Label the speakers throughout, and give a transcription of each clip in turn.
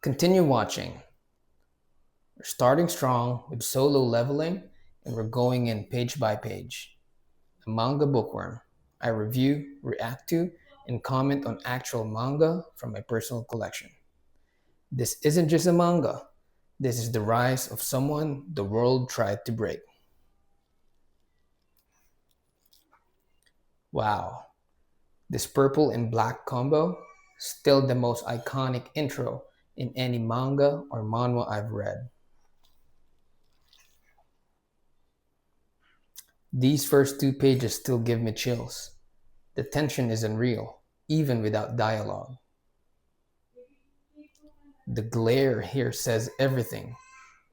Speaker 1: Continue watching. We're starting strong with solo leveling and we're going in page by page. A manga bookworm. I review, react to, and comment on actual manga from my personal collection. This isn't just a manga. This is the rise of someone the world tried to break. Wow, this purple and black combo, still the most iconic intro in any manga or manhwa I've read. These first two pages still give me chills. The tension is unreal, even without dialogue. The glare here says everything,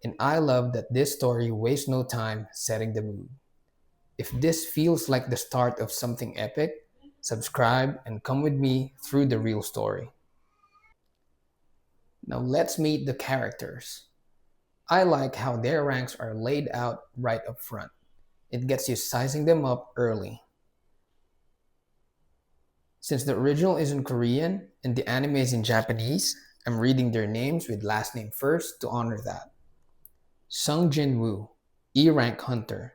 Speaker 1: and I love that this story wastes no time setting the mood. If this feels like the start of something epic, subscribe and come with me through the real story. Now let's meet the characters. I like how their ranks are laid out right up front. It gets you sizing them up early. Since the original is in Korean and the anime is in Japanese, I'm reading their names with last name first to honor that. Sung Jinwoo, E rank hunter.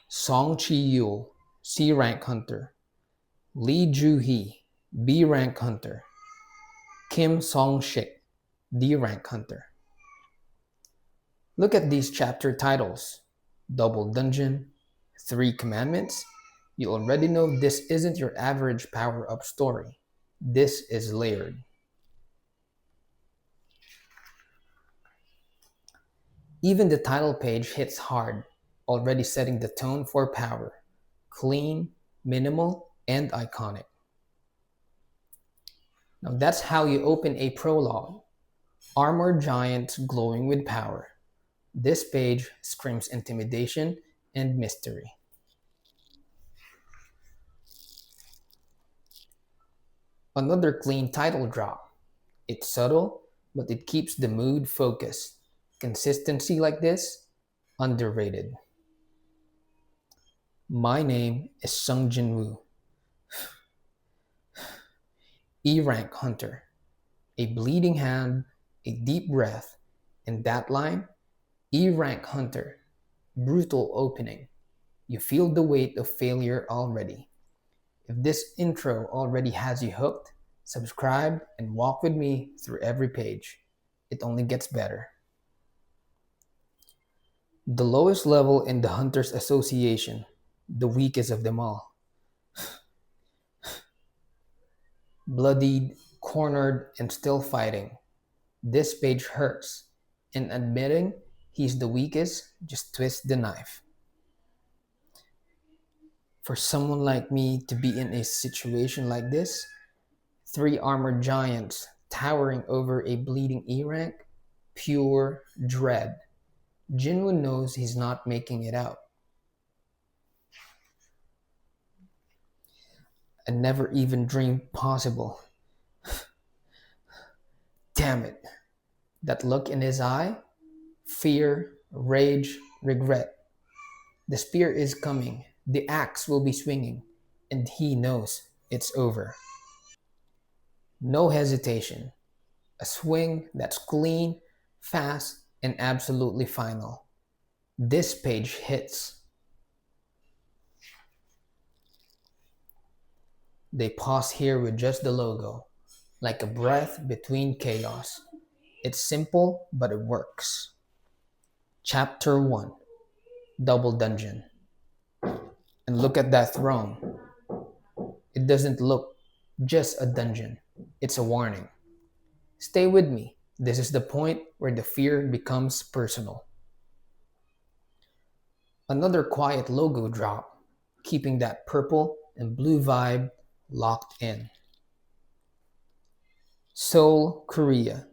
Speaker 1: Song Chi-yul, C rank hunter. Lee Joo-hee, B rank hunter. Kim Song-shik, D rank hunter. Look at these chapter titles: Double Dungeon, Three Commandments. You already know this isn't your average power-up story. This is layered. Even the title page hits hard, already setting the tone for power. Clean, minimal, and iconic. Now that's how you open a prologue. Armored giants glowing with power. This page screams intimidation and mystery. Another clean title drop. It's subtle, but it keeps the mood focused. Consistency like this, underrated. My name is Sung Jinwoo, E rank hunter. A bleeding hand, a deep breath, and that line, E rank hunter, brutal opening. You feel the weight of failure already. If this intro already has you hooked, subscribe and walk with me through every page. It only gets better. The lowest level in the Hunters Association, the weakest of them all. Bloodied, cornered, and still fighting. This page hurts, and admitting he's the weakest just twists the knife. For someone like me to be in a situation like this, three armored giants towering over a bleeding E rank, pure dread. Jinwoo knows he's not making it out. I never even dreamed possible. Damn it. That look in his eye, fear, rage, regret. The spear is coming, the axe will be swinging, and he knows it's over. No hesitation. A swing that's clean, fast, and absolutely final. This page hits. They pause here with just the logo, like a breath between chaos. It's simple, but it works. Chapter 1, Double Dungeon. And look at that throne. It doesn't look just a dungeon, it's a warning. Stay with me. This is the point where the fear becomes personal. Another quiet logo drop, keeping that purple and blue vibe locked in. Seoul, Korea.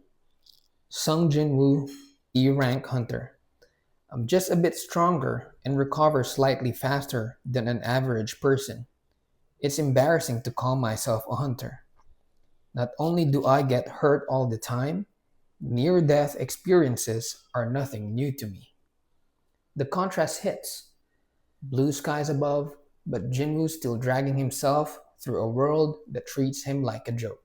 Speaker 1: Sung Jinwoo, E rank hunter. I'm just a bit stronger and recover slightly faster than an average person. It's embarrassing to call myself a hunter. Not only do I get hurt all the time, near death experiences are nothing new to me. The contrast hits. Blue skies above, but Jinwoo still dragging himself through a world that treats him like a joke.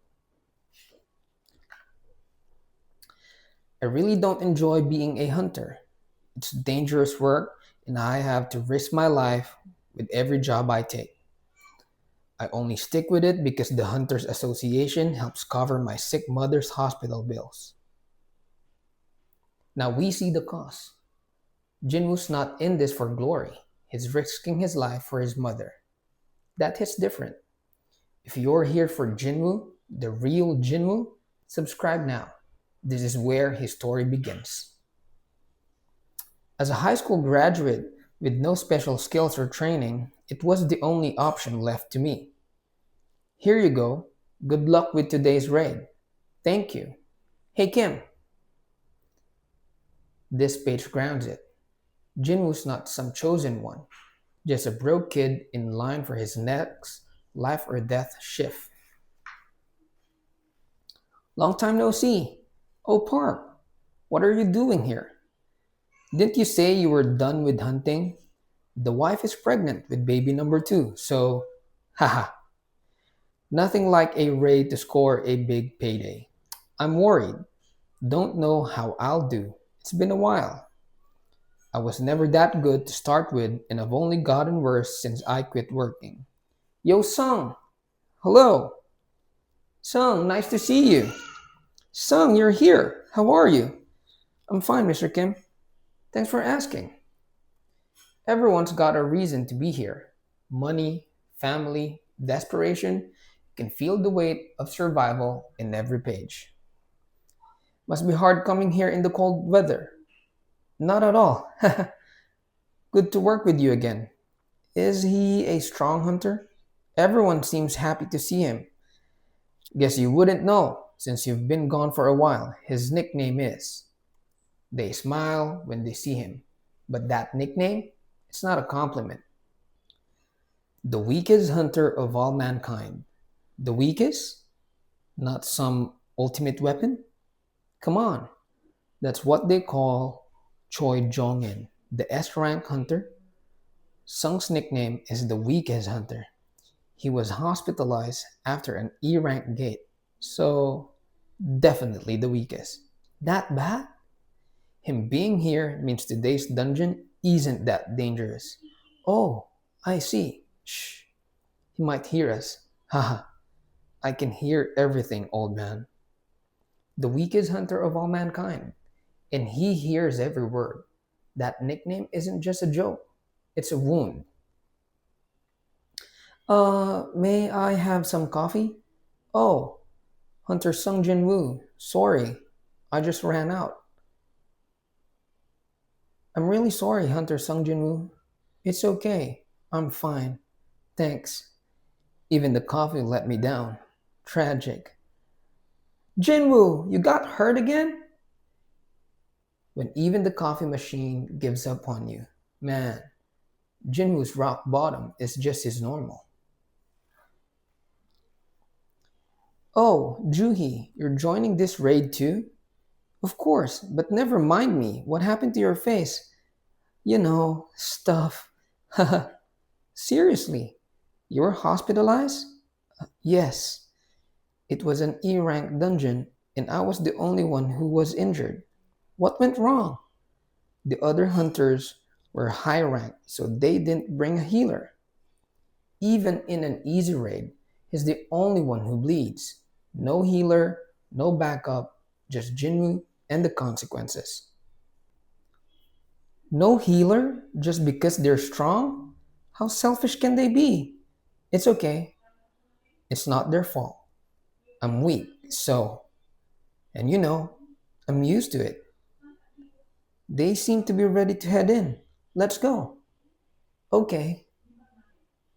Speaker 1: I really don't enjoy being a hunter. It's dangerous work, and I have to risk my life with every job I take. I only stick with it because the Hunters Association helps cover my sick mother's hospital bills. Now we see the cost. Jinwoo's not in this for glory. He's risking his life for his mother. That hits different. If you're here for Jinwoo, the real Jinwoo, subscribe now. This is where his story begins. As a high school graduate with no special skills or training, it was the only option left to me. Here you go. Good luck with today's raid. Thank you. Hey Kim, this page grounds it. Jinwoo's not some chosen one, just a broke kid in line for his next life or death shift. Long time no see. Oh, Park, what are you doing here? Didn't you say you were done with hunting? The wife is pregnant with baby number two, so, haha, nothing like a raid to score a big payday. I'm worried. Don't know how I'll do. It's been a while. I was never that good to start with, and I've only gotten worse since I quit working. Yo, Sung! Hello! Sung, nice to see you! Sung, you're here! How are you? I'm fine, Mr. Kim. Thanks for asking. Everyone's got a reason to be here. Money, family, desperation. You can feel the weight of survival in every page. Must be hard coming here in the cold weather. Not at all. Good to work with you again. Is he a strong hunter? Everyone seems happy to see him. Guess you wouldn't know since you've been gone for a while. His nickname is. They smile when they see him. But that nickname, it's not a compliment. The weakest hunter of all mankind. The weakest? Not some ultimate weapon? Come on. That's what they call Choi Jong-in, the S-rank hunter. Sung's nickname is the weakest hunter. He was hospitalized after an E-rank gate, so definitely the weakest. That bad? Him being here means today's dungeon isn't that dangerous. Oh, I see. Shh. He might hear us. Haha. I can hear everything, old man. The weakest hunter of all mankind. And he hears every word. That nickname isn't just a joke. It's a wound. May I have some coffee? Oh, Hunter Sung Jin Woo. Sorry. I just ran out. I'm really sorry, Hunter Sung Jin Woo. It's okay. I'm fine. Thanks. Even the coffee let me down. Tragic. Jinwoo, you got hurt again? When even the coffee machine gives up on you, man, Jinwoo's rock bottom is just his normal. Oh, Juhi, you're joining this raid too? Of course, but never mind me. What happened to your face? You know, stuff. Haha. Seriously, you were hospitalized? Yes. It was an E rank dungeon, and I was the only one who was injured. What went wrong? The other hunters were high rank, so they didn't bring a healer. Even in an easy raid, he's the only one who bleeds. No healer, no backup, just Jinwoo and the consequences. No healer just because they're strong? How selfish can they be? It's okay. It's not their fault. I'm weak, so. And you know, I'm used to it. They seem to be ready to head in. Let's go. Okay.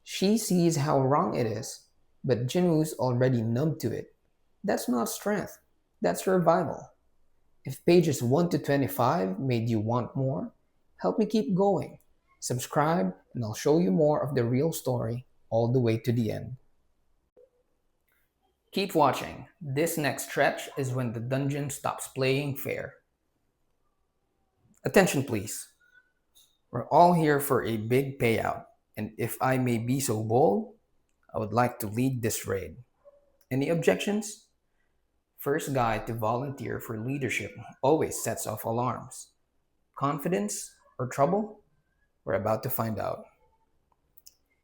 Speaker 1: She sees how wrong it is, but Jinwoo's already numb to it. That's not strength, that's survival. If pages 1 to 25 made you want more, help me keep going. Subscribe, and I'll show you more of the real story all the way to the end. Keep watching. This next stretch is when the dungeon stops playing fair. Attention, please. We're all here for a big payout, and if I may be so bold, I would like to lead this raid. Any objections? First guy to volunteer for leadership always sets off alarms. Confidence or trouble? We're about to find out.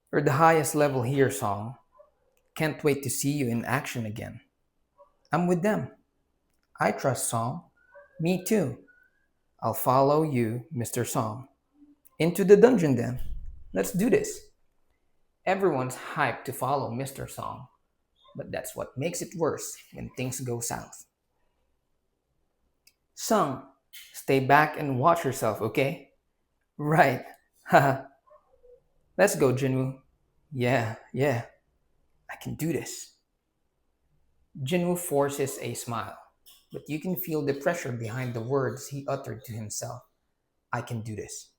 Speaker 1: You're the highest level here, Song. Can't wait to see you in action again. I'm with them. I trust Song. Me too. I'll follow you, Mr. Song. Into the dungeon then. Let's do this. Everyone's hyped to follow Mr. Song, but that's what makes it worse when things go south. Song, stay back and watch yourself, okay? Right. Haha. Let's go, Jinwoo. Yeah, yeah, I can do this. Jinwoo forces a smile, but you can feel the pressure behind the words he uttered to himself. I can do this.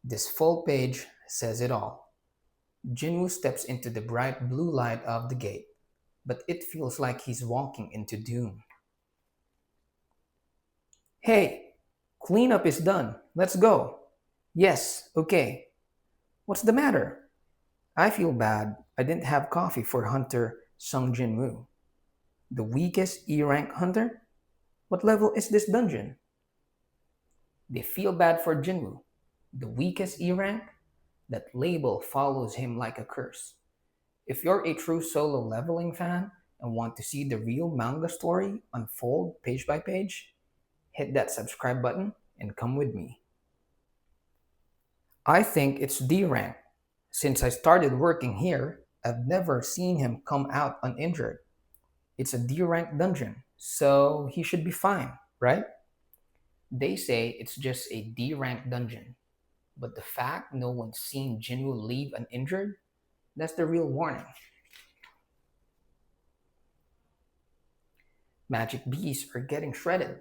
Speaker 1: This full page says it all. Jinwoo steps into the bright blue light of the gate, but it feels like he's walking into doom. Hey, cleanup is done. Let's go. Yes, okay. What's the matter? I feel bad. I didn't have coffee for Hunter Sung Jinwoo. The weakest E rank hunter? What level is this dungeon? They feel bad for Jinwoo. The weakest E rank? That label follows him like a curse. If you're a true solo leveling fan and want to see the real manga story unfold page by page, hit that subscribe button and come with me. I think it's D rank. Since I started working here, I've never seen him come out uninjured. It's a D rank dungeon, so he should be fine, right? They say it's just a D rank dungeon, but the fact no one's seen Jinwoo leave uninjured, that's the real warning. Magic beasts are getting shredded,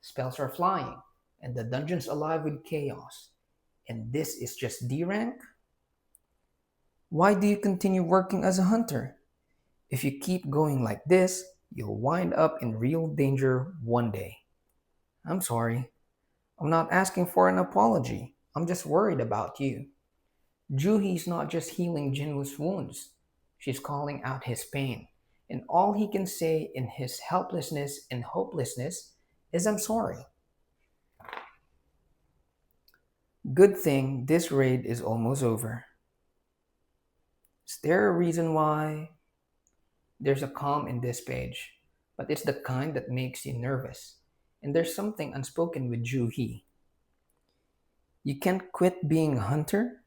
Speaker 1: spells are flying, and the dungeon's alive with chaos. And this is just D rank? Why do you continue working as a hunter? If you keep going like this, you'll wind up in real danger one day. I'm sorry. I'm not asking for an apology. I'm just worried about you. Juhi's not just healing Jinwoo's wounds. She's calling out his pain. And all he can say in his helplessness and hopelessness is, I'm sorry. Good thing this raid is almost over. Is there a reason why? There's a calm in this page, but it's the kind that makes you nervous. And there's something unspoken with Juhi. You can't quit being a hunter?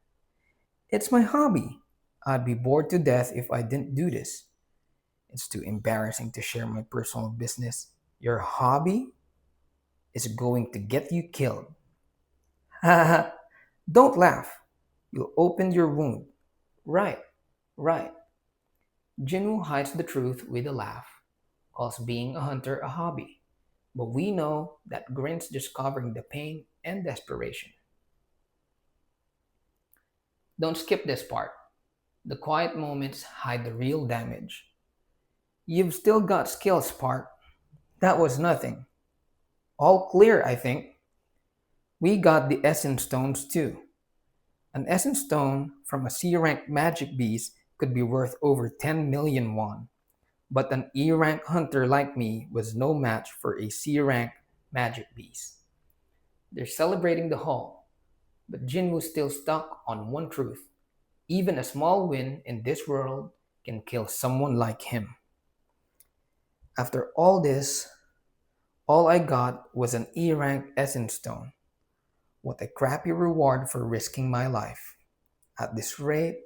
Speaker 1: It's my hobby. I'd be bored to death if I didn't do this. It's too embarrassing to share my personal business. Your hobby is going to get you killed. Haha, don't laugh. You'll open your wound. Right, right. Jinwoo hides the truth with a laugh, calls being a hunter a hobby. But we know that grins just covering the pain and desperation. Don't skip this part. The quiet moments hide the real damage. You've still got skills, Spark. That was nothing. All clear, I think. We got the essence stones too. An essence stone from a C rank magic beast could be worth over 10 million won. But an E rank hunter like me was no match for a C rank magic beast. They're celebrating the haul, but Jinwoo's still stuck on one truth. Even a small win in this world can kill someone like him. After all this, all I got was an E rank essence stone. What a crappy reward for risking my life. At this rate,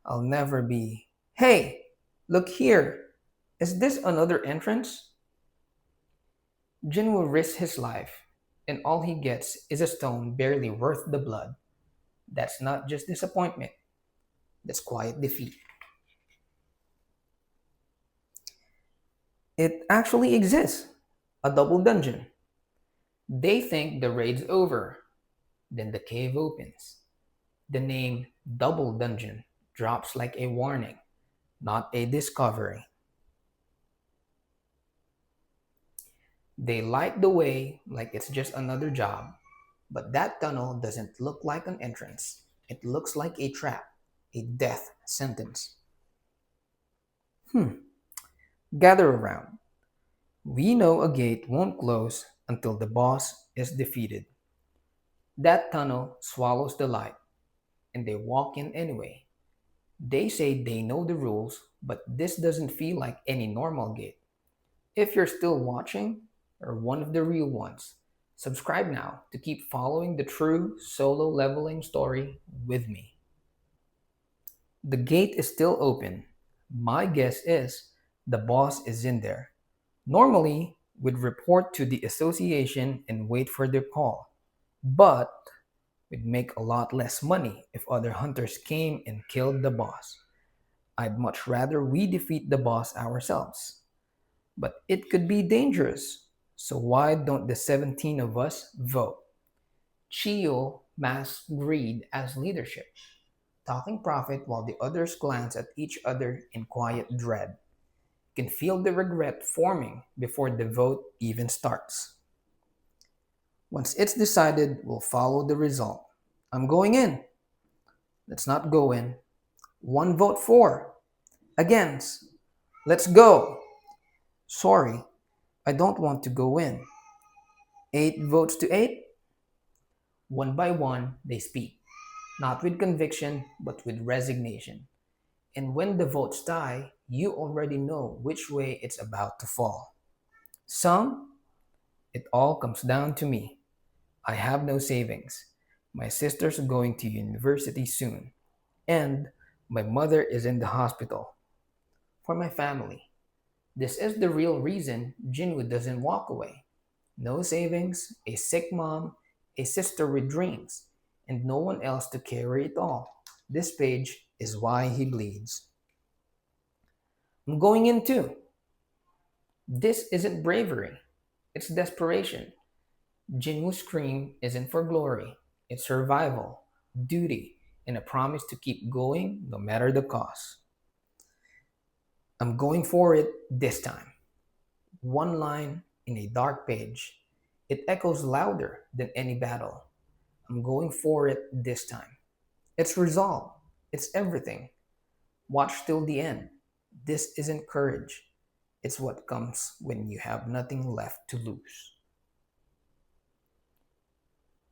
Speaker 1: I'll never be. Hey, look here. Is this another entrance? Jinwoo risks his life, and all he gets is a stone barely worth the blood. That's not just disappointment, that's quiet defeat. It actually exists, a double dungeon. They think the raid's over. Then the cave opens. The name Double Dungeon drops like a warning, not a discovery. They light the way like it's just another job, but that tunnel doesn't look like an entrance. It looks like a trap, a death sentence. Hmm, Gather around. We know a gate won't close until the boss is defeated. That tunnel swallows the light, and they walk in anyway. They say they know the rules, but this doesn't feel like any normal gate. If you're still watching, or one of the real ones, subscribe now to keep following the true solo leveling story with me. The gate is still open. My guess is the boss is in there. Normally, we'd report to the association and wait for their call, but we'd make a lot less money if other hunters came and killed the boss. I'd much rather we defeat the boss ourselves. But it could be dangerous. So why don't the 17 of us vote? Chio masks greed as leadership, talking profit while the others glance at each other in quiet dread. You can feel the regret forming before the vote even starts. Once it's decided, we'll follow the result. I'm going in. Let's not go in. One vote for. Against. Let's go. Sorry, I don't want to go in. 8 votes to 8. One by one, they speak, not with conviction, but with resignation. And when the votes die, you already know which way it's about to fall. Some, it all comes down to me. I have no savings. My sister's going to university soon. And my mother is in the hospital. For my family. This is the real reason Jinwoo doesn't walk away. No savings, a sick mom, a sister with dreams, and no one else to carry it all. This page is why he bleeds. I'm going in too. This isn't bravery, it's desperation. Jinwoo's scream isn't for glory, it's survival, duty, and a promise to keep going no matter the cost. I'm going for it this time. One line in a dark page. It echoes louder than any battle. I'm going for it this time. It's resolve. It's everything. Watch till the end. This isn't courage. It's what comes when you have nothing left to lose.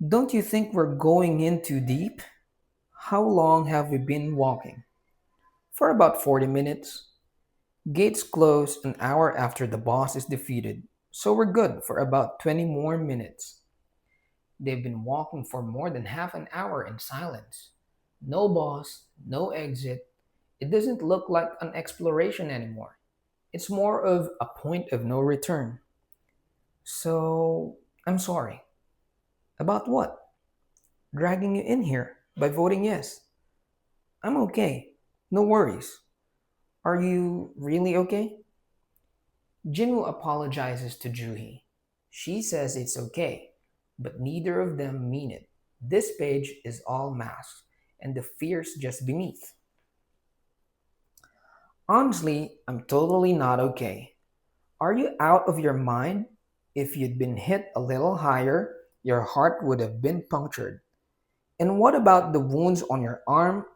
Speaker 1: Don't you think we're going in too deep? How long have we been walking? For about 40 minutes. Gates close an hour after the boss is defeated, so we're good for about 20 more minutes. They've been walking for more than half an hour in silence. No boss, no exit. It doesn't look like an exploration anymore. It's more of a point of no return. So, I'm sorry. About what? Dragging you in here by voting yes. I'm okay. No worries. Are you really okay? Jinwoo apologizes to Juhi. She says it's okay, but neither of them mean it. This page is all masks, and the fears just beneath. Honestly, I'm totally not okay. Are you out of your mind? If you'd been hit a little higher, your heart would have been punctured. And what about the wounds on your arm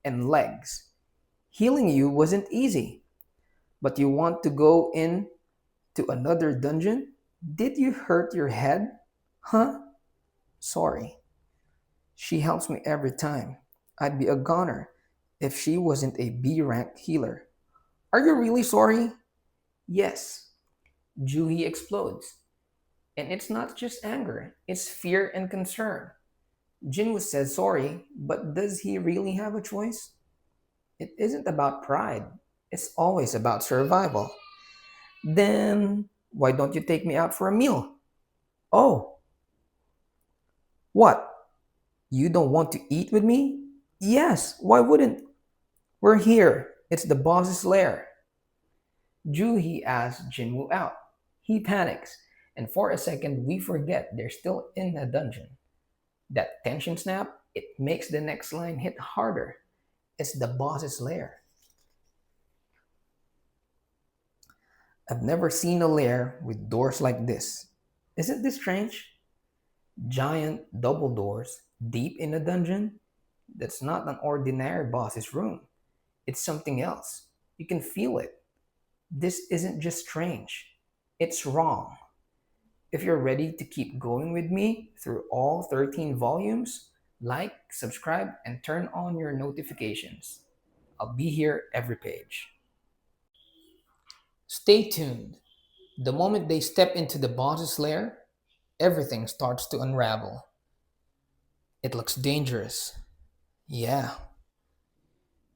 Speaker 1: and legs? Healing you wasn't easy, but you want to go in to another dungeon? Did you hurt your head? Huh? Sorry. She helps me every time. I'd be a goner if she wasn't a B rank healer. Are you really sorry? Yes. Juhi explodes. And it's not just anger, it's fear and concern. Jinwoo says sorry, but does he really have a choice? It isn't about pride, it's always about survival. Then why don't you take me out for a meal? Oh, what? You don't want to eat with me? Yes, why wouldn't? We're here. It's the boss's lair. Juhi asks Jinwoo out. He panics, and for a second we forget they're still in a dungeon. That tension snap, it makes the next line hit harder. It's the boss's lair. I've never seen a lair with doors like this. Isn't this strange? Giant double doors deep in a dungeon? That's not an ordinary boss's room. It's something else. You can feel it. This isn't just strange, it's wrong. If you're ready to keep going with me through all 13 volumes, like, subscribe, and turn on your notifications. I'll be here every page. Stay tuned. The moment they step into the boss's lair, everything starts to unravel. It looks dangerous. Yeah.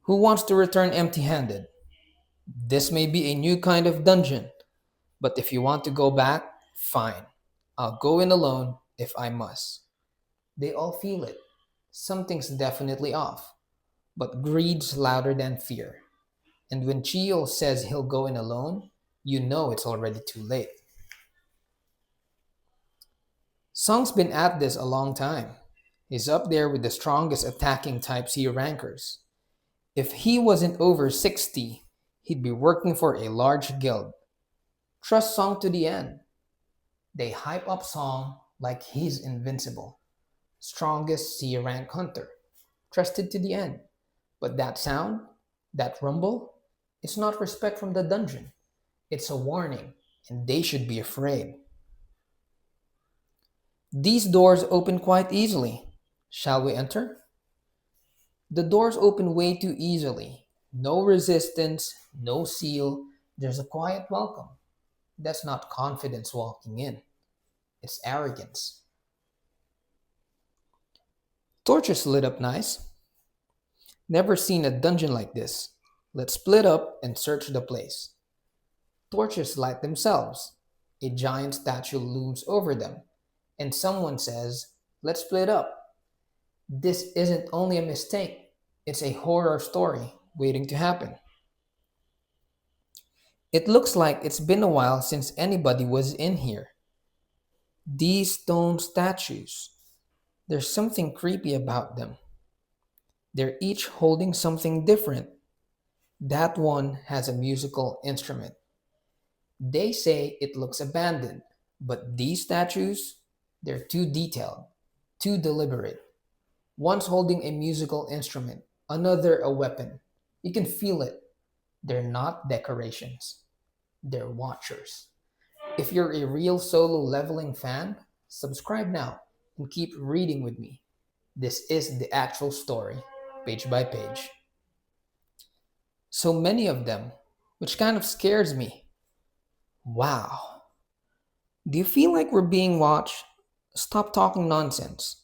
Speaker 1: Who wants to return empty handed? This may be a new kind of dungeon, but if you want to go back, fine. I'll go in alone if I must. They all feel it. Something's definitely off, but greed's louder than fear. And when Chio says he'll go in alone, you know it's already too late. Song's been at this a long time. He's up there with the strongest attacking type C rankers. If he wasn't over 60, he'd be working for a large guild. Trust Song to the end. They hype up Song like he's invincible. Strongest C rank hunter. Trusted to the end. But that sound, that rumble, it's not respect from the dungeon. It's a warning, and they should be afraid. These doors open quite easily. Shall we enter? The doors open way too easily. No resistance, no seal, there's a quiet welcome. That's not confidence walking in, it's arrogance. Torches lit up nice. Never seen a dungeon like this. Let's split up and search the place. Torches light themselves. A giant statue looms over them, and someone says, "Let's split up." This isn't only a mistake, it's a horror story waiting to happen. It looks like it's been a while since anybody was in here. These stone statues, there's something creepy about them. They're each holding something different. That one has a musical instrument. They say it looks abandoned, but these statues, they're too detailed, too deliberate. One's holding a musical instrument, another a weapon. You can feel it. They're not decorations, they're watchers. If you're a real solo leveling fan, subscribe now and keep reading with me. This is the actual story, page by page. So many of them, which kind of scares me. Wow. Do you feel like we're being watched? Stop talking nonsense.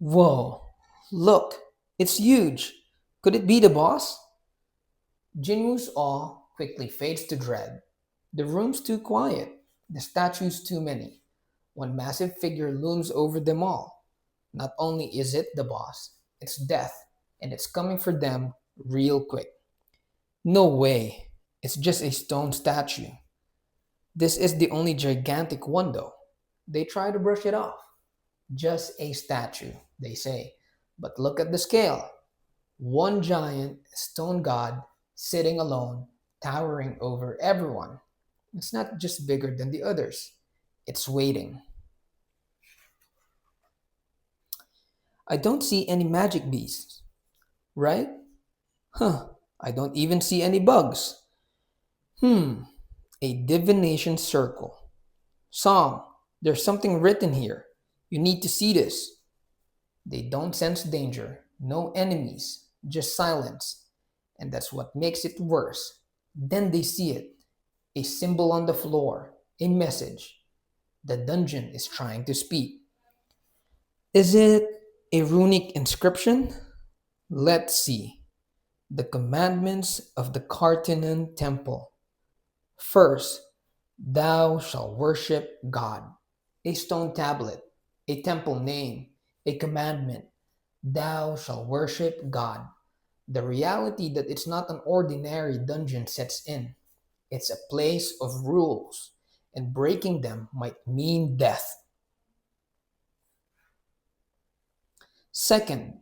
Speaker 1: Whoa, look, it's huge. Could it be the boss? Jinwoo's awe quickly fades to dread. The room's too quiet, the statues too many. One massive figure looms over them all. Not only is it the boss, it's death, and it's coming for them real quick. No way, it's just a stone statue. This is the only gigantic one, though. They try to brush it off. Just a statue, they say. But look at the scale. One giant stone god sitting alone, towering over everyone. It's not just bigger than the others, it's waiting. I don't see any magic beasts, right? Huh, I don't even see any bugs. Hmm, a divination circle. Song, there's something written here. You need to see this. They don't sense danger, no enemies, just silence. And that's what makes it worse. Then they see it, a symbol on the floor, a message. The dungeon is trying to speak. Is it a runic inscription? Let's see. The commandments of the Cartinian temple. First, thou shalt worship God. A stone tablet, a temple name, a commandment. Thou shalt worship God. The reality that it's not an ordinary dungeon sets in. It's a place of rules, and breaking them might mean death. Second,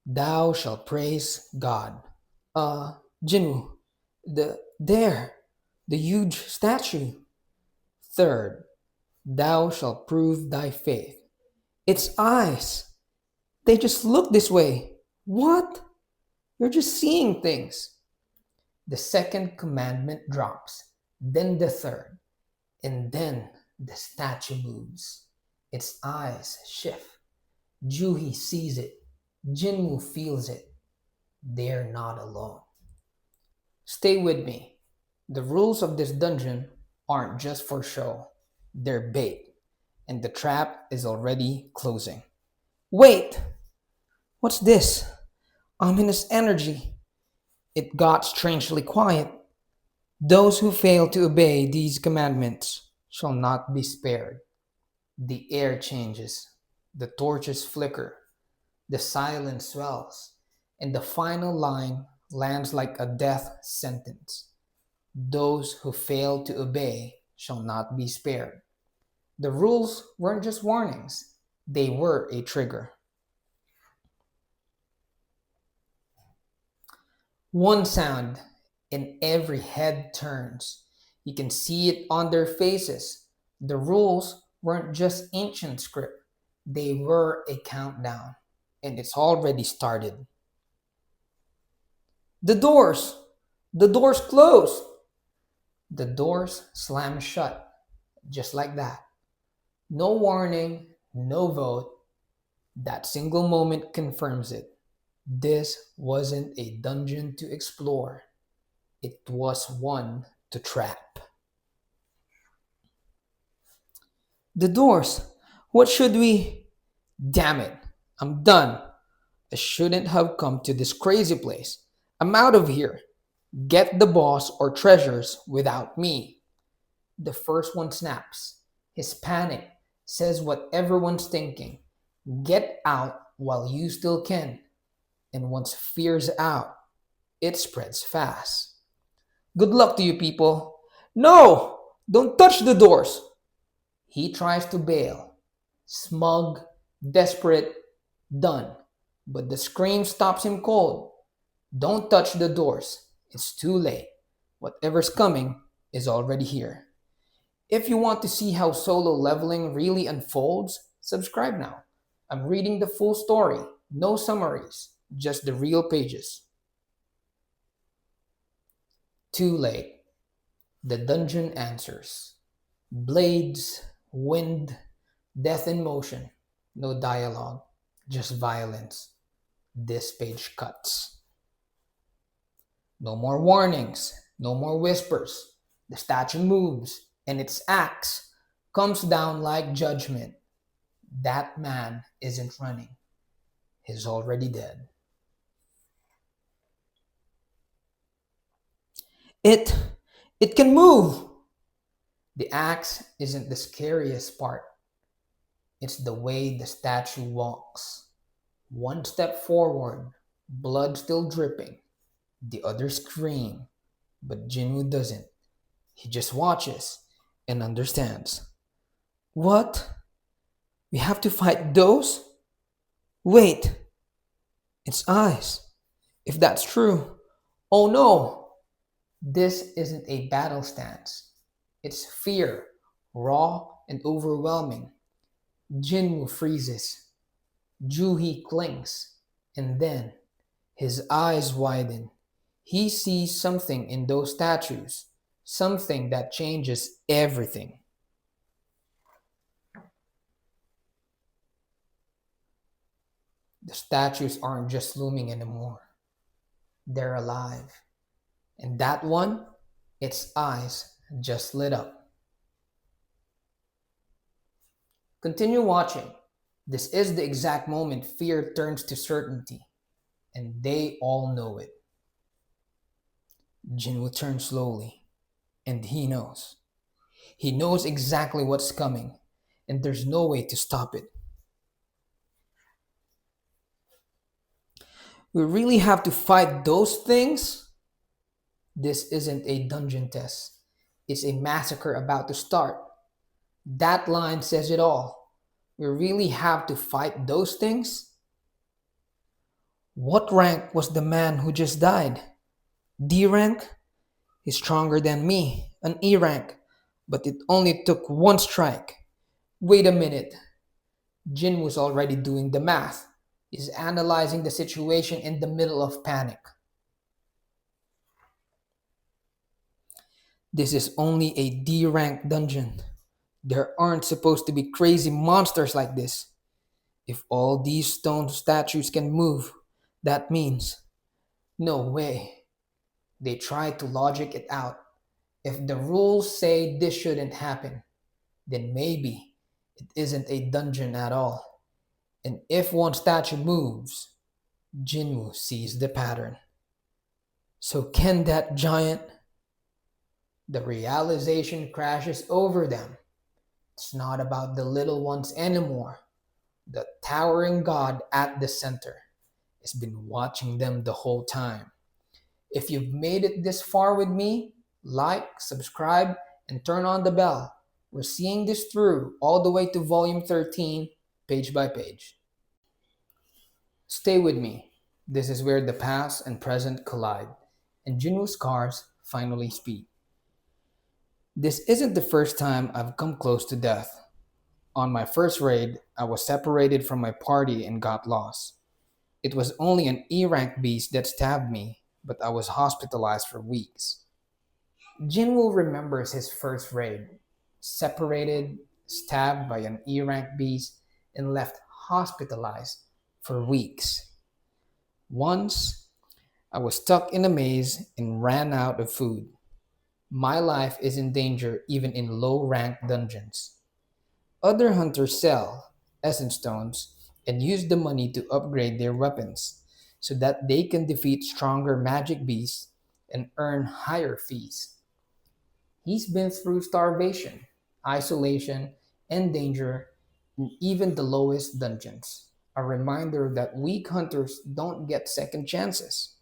Speaker 1: thou shalt praise God. Jinwoo, the huge statue. Third, thou shalt prove thy faith. Its eyes, they just look this way. What? You're just seeing things. The second commandment drops, then the third, and then the statue moves. Its eyes shift. Juhi sees it. Jinwoo feels it. They're not alone. Stay with me. The rules of this dungeon aren't just for show, they're bait, and the trap is already closing. Wait! What's this? Ominous energy. It got strangely quiet. Those who fail to obey these commandments shall not be spared. The air changes, the torches flicker, the silence swells, and the final line lands like a death sentence. Those who fail to obey shall not be spared. The rules weren't just warnings, they were a trigger. One sound, and every head turns. You can see it on their faces. The rules weren't just ancient script, they were a countdown, and it's already started. The doors! The doors close! The doors slam shut, just like that. No warning, no vote. That single moment confirms it. This wasn't a dungeon to explore, it was one to trap. The doors! What should we? Damn it! I'm done! I shouldn't have come to this crazy place. I'm out of here! Get the boss or treasures without me. The first one snaps. His panic says what everyone's thinking. Get out while you still can. And once fear's out, it spreads fast. Good luck to you people. No! Don't touch the doors! He tries to bail. Smug, desperate, done. But the scream stops him cold. Don't touch the doors. It's too late. Whatever's coming is already here. If you want to see how solo leveling really unfolds, subscribe now. I'm reading the full story, no summaries, just the real pages. Too late. The dungeon answers. Blades, wind, death in motion. No dialogue, just violence. This page cuts. No more warnings, no more whispers. The statue moves, and its axe comes down like judgment. That man isn't running. He's already dead. It it can move. The axe isn't the scariest part. It's the way the statue walks. One step forward, blood still dripping. The others scream, but Jinwoo doesn't. He just watches and understands. What? We have to fight those? Wait, it's eyes. If that's true. Oh no! This isn't a battle stance. It's fear, raw and overwhelming. Jinwoo freezes. Juhi clings. And then his eyes widen. He sees something in those statues, something that changes everything. The statues aren't just looming anymore, they're alive. And that one, its eyes just lit up. Continue watching. This is the exact moment fear turns to certainty, and they all know it. Jin will turn slowly, and he knows. He knows exactly what's coming, and there's no way to stop it. We really have to fight those things? This isn't a dungeon test. It's a massacre about to start. That line says it all. We really have to fight those things? What rank was the man who just died? D rank? He's stronger than me, an E rank, but it only took one strike. Wait a minute. Jin was already doing the math. He's analyzing the situation in the middle of panic. This is only a D rank dungeon. There aren't supposed to be crazy monsters like this. If all these stone statues can move, that means. No way. They try to logic it out. If the rules say this shouldn't happen, then maybe it isn't a dungeon at all. And if one statue moves, Jinwoo sees the pattern. So can that giant? The realization crashes over them. It's not about the little ones anymore. The towering god at the center has been watching them the whole time. If you've made it this far with me, like, subscribe, and turn on the bell. We're seeing this through all the way to volume 13, page by page. Stay with me. This is where the past and present collide, and Junwoo's cars finally speak. This isn't the first time I've come close to death. On my first raid, I was separated from my party and got lost. It was only an E rank beast that stabbed me, but I was hospitalized for weeks. Jinwoo remembers his first raid, separated, stabbed by an E rank beast, and left hospitalized for weeks. Once, I was stuck in a maze and ran out of food. My life is in danger even in low rank dungeons. Other hunters sell essence stones and use the money to upgrade their weapons so that they can defeat stronger magic beasts and earn higher fees. He's been through starvation, isolation, and danger in even the lowest dungeons. A reminder that weak hunters don't get second chances.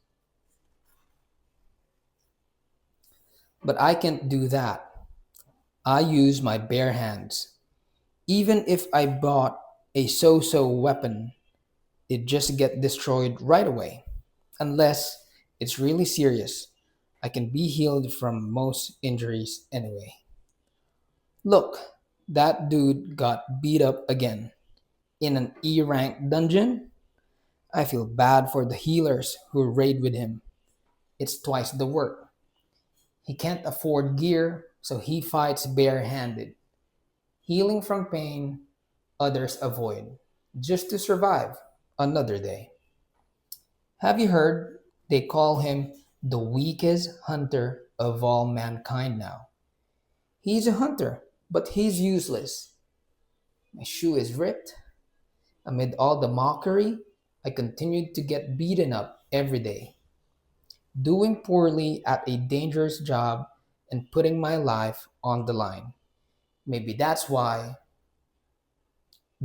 Speaker 1: But I can't do that. I use my bare hands. Even if I bought a so-so weapon, it just get destroyed right away. Unless it's really serious. I can be healed from most injuries anyway. Look, that dude got beat up again. In an E rank dungeon? I feel bad for the healers who raid with him. It's twice the work. He can't afford gear, so he fights barehanded. Healing from pain, others avoid, just to survive another day. Have you heard they call him the weakest hunter of all mankind now? He's a hunter, but he's useless. My shoe is ripped. Amid all the mockery, I continued to get beaten up every day, doing poorly at a dangerous job and putting my life on the line. Maybe that's why,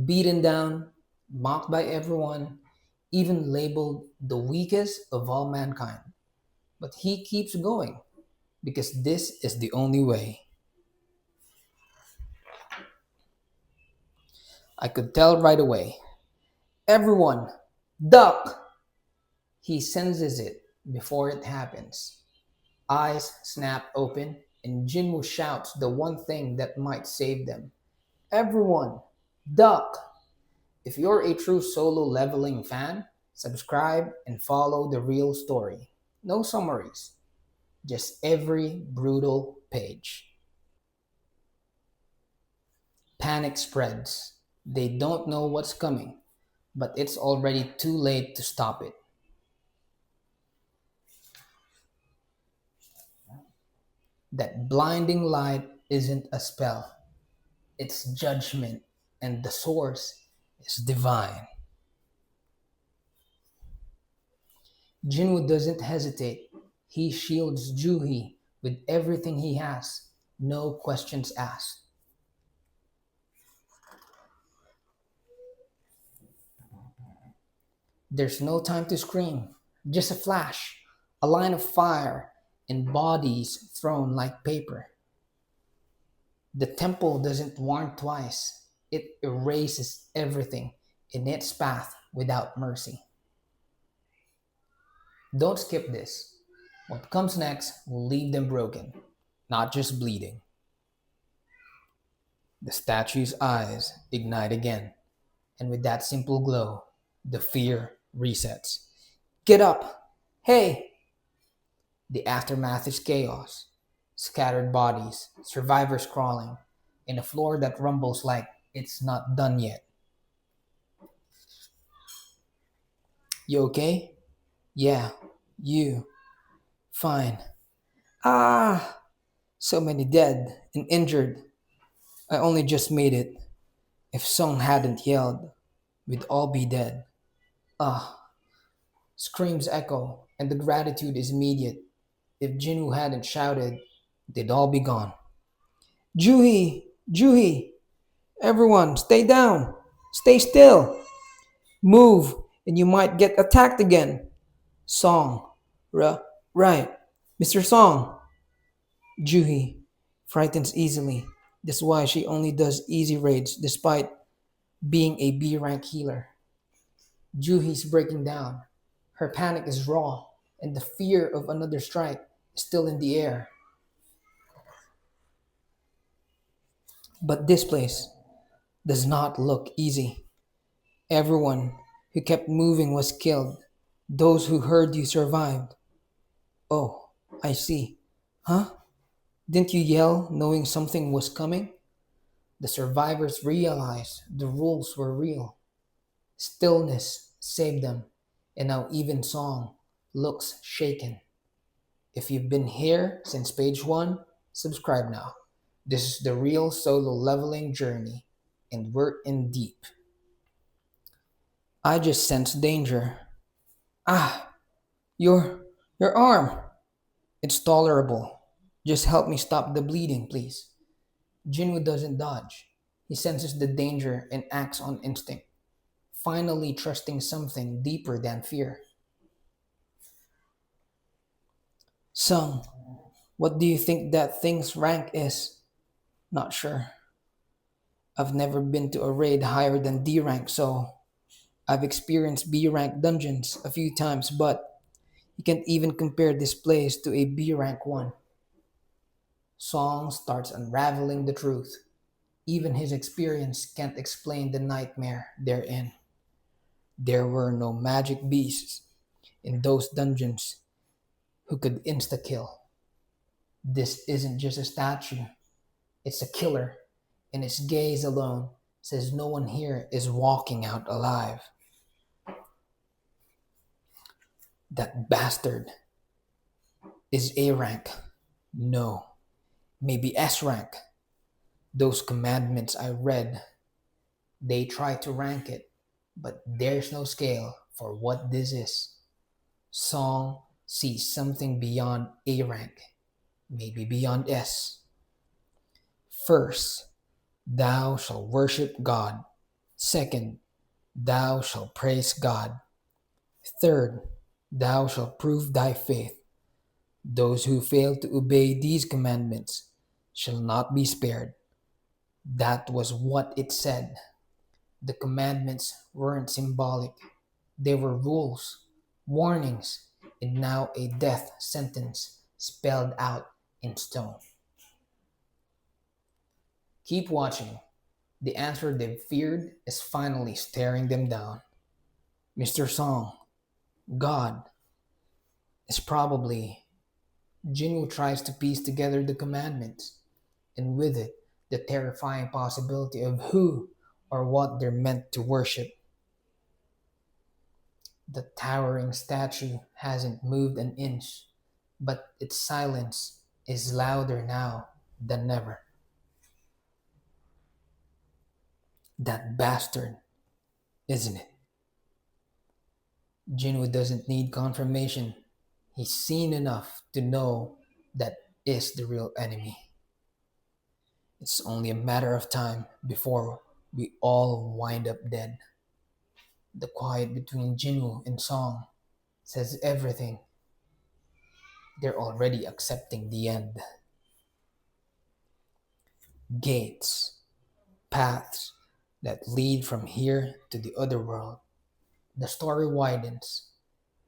Speaker 1: beaten down, mocked by everyone, even labeled the weakest of all mankind. But he keeps going because this is the only way. I could tell right away. Everyone, duck! He senses it before it happens. Eyes snap open, and Jinwoo shouts the one thing that might save them. Everyone, duck! If you're a true solo leveling fan, subscribe and follow the real story. No summaries, just every brutal page. Panic spreads. They don't know what's coming, but it's already too late to stop it. That blinding light isn't a spell, it's judgment, and the source is divine. Jinwoo doesn't hesitate. He shields Juhi with everything he has, no questions asked. There's no time to scream, just a flash, a line of fire, and bodies thrown like paper. The temple doesn't warn twice, it erases everything in its path without mercy. Don't skip this. What comes next will leave them broken, not just bleeding. The statue's eyes ignite again, and with that simple glow, the fear resets. Get up! Hey! The aftermath is chaos. Scattered bodies, survivors crawling, and a floor that rumbles like it's not done yet. You okay? Yeah, you. Fine. Ah! So many dead and injured. I only just made it. If Song hadn't yelled, we'd all be dead. Ah! Screams echo, and the gratitude is immediate. If Jinwoo hadn't shouted, they'd all be gone. Juhi! Juhi! Everyone, stay down! Stay still! Move, and you might get attacked again. Song. Right. Mr. Song. Juhi frightens easily. That's why she only does easy raids despite being a B rank healer. Juhi's breaking down. Her panic is raw, and the fear of another strike is still in the air. But this place does not look easy. Everyone who kept moving was killed. Those who heard you survived. Oh, I see. Huh? Didn't you yell knowing something was coming? The survivors realized the rules were real. Stillness saved them, and now even Song looks shaken. If you've been here since page 1, subscribe now. This is the real solo leveling journey, and we're in deep. I just sense danger. Ah, your your arm. It's tolerable. Just help me stop the bleeding, please. Jinwoo doesn't dodge. He senses the danger and acts on instinct, finally trusting something deeper than fear. Sung, what do you think that thing's rank is? Not sure. I've never been to a raid higher than D rank, so I've experienced B rank dungeons a few times, but you can't even compare this place to a B rank one. Song starts unraveling the truth. Even his experience can't explain the nightmare they're in. There were no magic beasts in those dungeons who could insta kill. This isn't just a statue, it's a killer, and its gaze alone says no one here is walking out alive. That bastard is A rank. No, maybe S rank. Those commandments I read, they try to rank it, but there's no scale for what this is. Song sees something beyond A rank, maybe beyond S. First, thou shalt worship God. Second, thou shalt praise God. Third, thou shalt prove thy faith. Those who fail to obey these commandments shall not be spared. That was what it said. The commandments weren't symbolic, they were rules, warnings, and now a death sentence spelled out in stone. Keep watching. The answer they've feared is finally staring them down. Mr. Song, God, is probably. Jinwoo tries to piece together the commandments, and with it, the terrifying possibility of who or what they're meant to worship. The towering statue hasn't moved an inch, but its silence is louder now than ever. That bastard, isn't it? Jinwoo doesn't need confirmation. He's seen enough to know that is the real enemy. It's only a matter of time before we all wind up dead. The quiet between Jinwoo and Song says everything. They're already accepting the end. Gates, paths that lead from here to the other world. The story widens,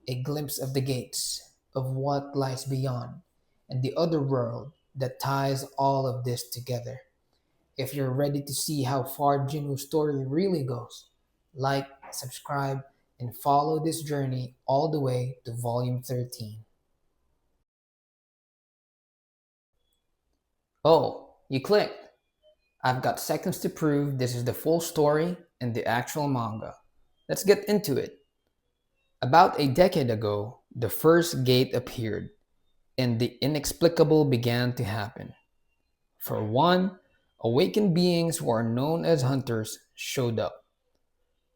Speaker 1: a glimpse of the gates, of what lies beyond, and the other world that ties all of this together. If you're ready to see how far Jinwoo's story really goes, like, subscribe, and follow this journey all the way to volume 13. Oh, you clicked. I've got seconds to prove this is the full story and the actual manga. Let's get into it. About a decade ago, the first gate appeared, and the inexplicable began to happen. For one, awakened beings who are known as hunters showed up.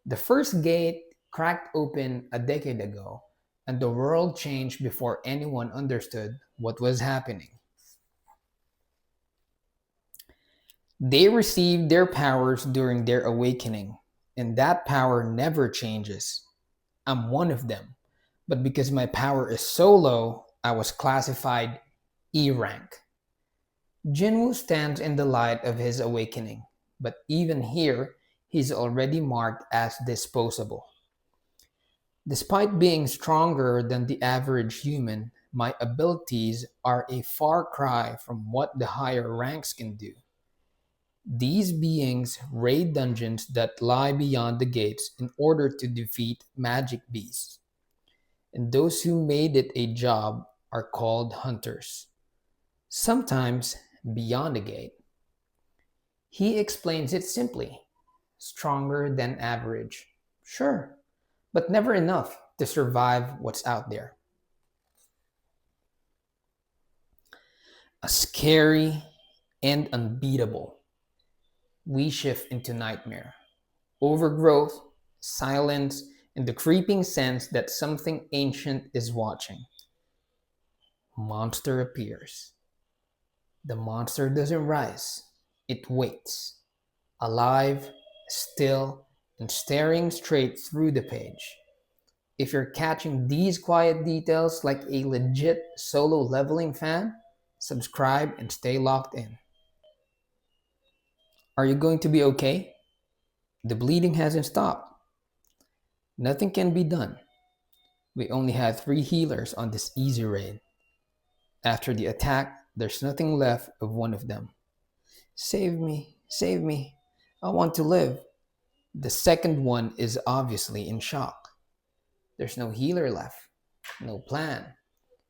Speaker 1: The first gate cracked open a decade ago, and the world changed before anyone understood what was happening. They received their powers during their awakening, and that power never changes. I'm one of them, but because my power is so low, I was classified E rank. Jinwoo stands in the light of his awakening, but even here, he's already marked as disposable. Despite being stronger than the average human, my abilities are a far cry from what the higher ranks can do. These beings raid dungeons that lie beyond the gates in order to defeat magic beasts, and those who made it a job are called hunters, sometimes beyond the gate. He explains it simply: stronger than average. Sure, but never enough to survive what's out there. A scary and unbeatable. We shift into nightmare. Overgrowth, silence, and the creeping sense that something ancient is watching. Monster appears. The monster doesn't rise, it waits, alive, still, and staring straight through the page. If you're catching these quiet details like a legit solo leveling fan, subscribe and stay locked in. Are you going to be okay? The bleeding hasn't stopped. Nothing can be done. We only had three healers on this easy raid. After the attack, there's nothing left of one of them. Save me, save me. I want to live. The second one is obviously in shock. There's no healer left, no plan,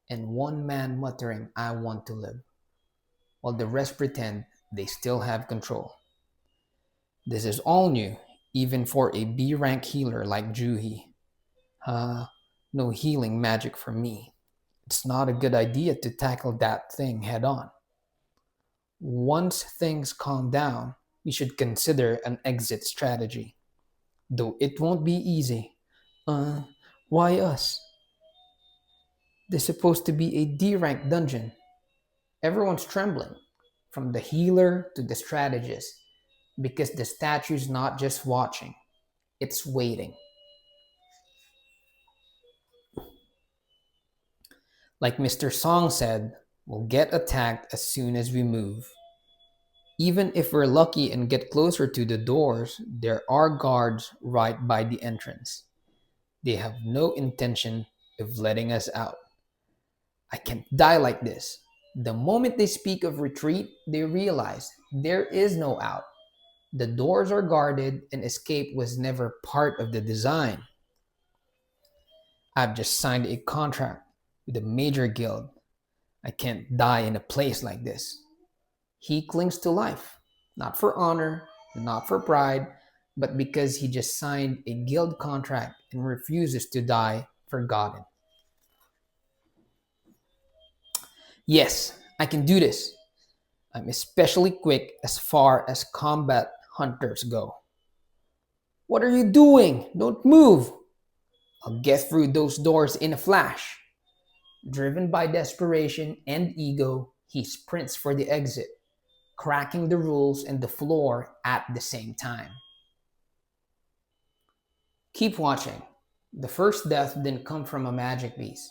Speaker 1: and one man muttering, I want to live, while the rest pretend they still have control. This is all new, even for a B rank healer like Juhi. Uh, no healing magic for me. It's not a good idea to tackle that thing head on. Once things calm down, we should consider an exit strategy. Though it won't be easy. Uh, why us? This is supposed to be a D rank dungeon. Everyone's trembling, from the healer to the strategist, because the statue's not just watching, it's waiting. Like Mr. Song said, we'll get attacked as soon as we move. Even if we're lucky and get closer to the doors, there are guards right by the entrance. They have no intention of letting us out. I can't die like this. The moment they speak of retreat, they realize there is no out. The doors are guarded and escape was never part of the design. I've just signed a contract with a major guild. I can't die in a place like this. He clings to life, not for honor, not for pride, but because he just signed a guild contract and refuses to die forgotten. Yes, I can do this. I'm especially quick as far as combat hunters go. What are you doing? Don't move. I'll get through those doors in a flash. Driven by desperation and ego, he sprints for the exit, cracking the rules and the floor at the same time. Keep watching. The first death didn't come from a magic beast.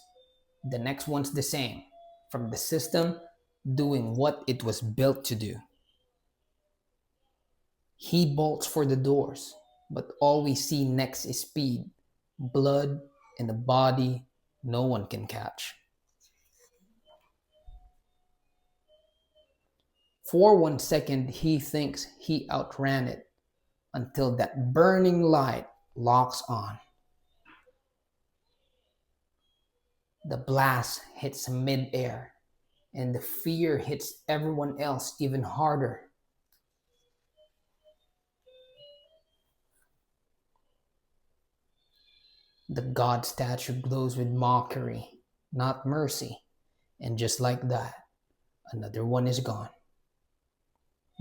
Speaker 1: The next one's the same, from the system doing what it was built to do. He bolts for the doors, but all we see next is speed, blood, and a body no one can catch. For 1 second, he thinks he outran it until that burning light locks on. The blast hits midair, and the fear hits everyone else even harder. The god statue glows with mockery, not mercy, and just like that, another one is gone.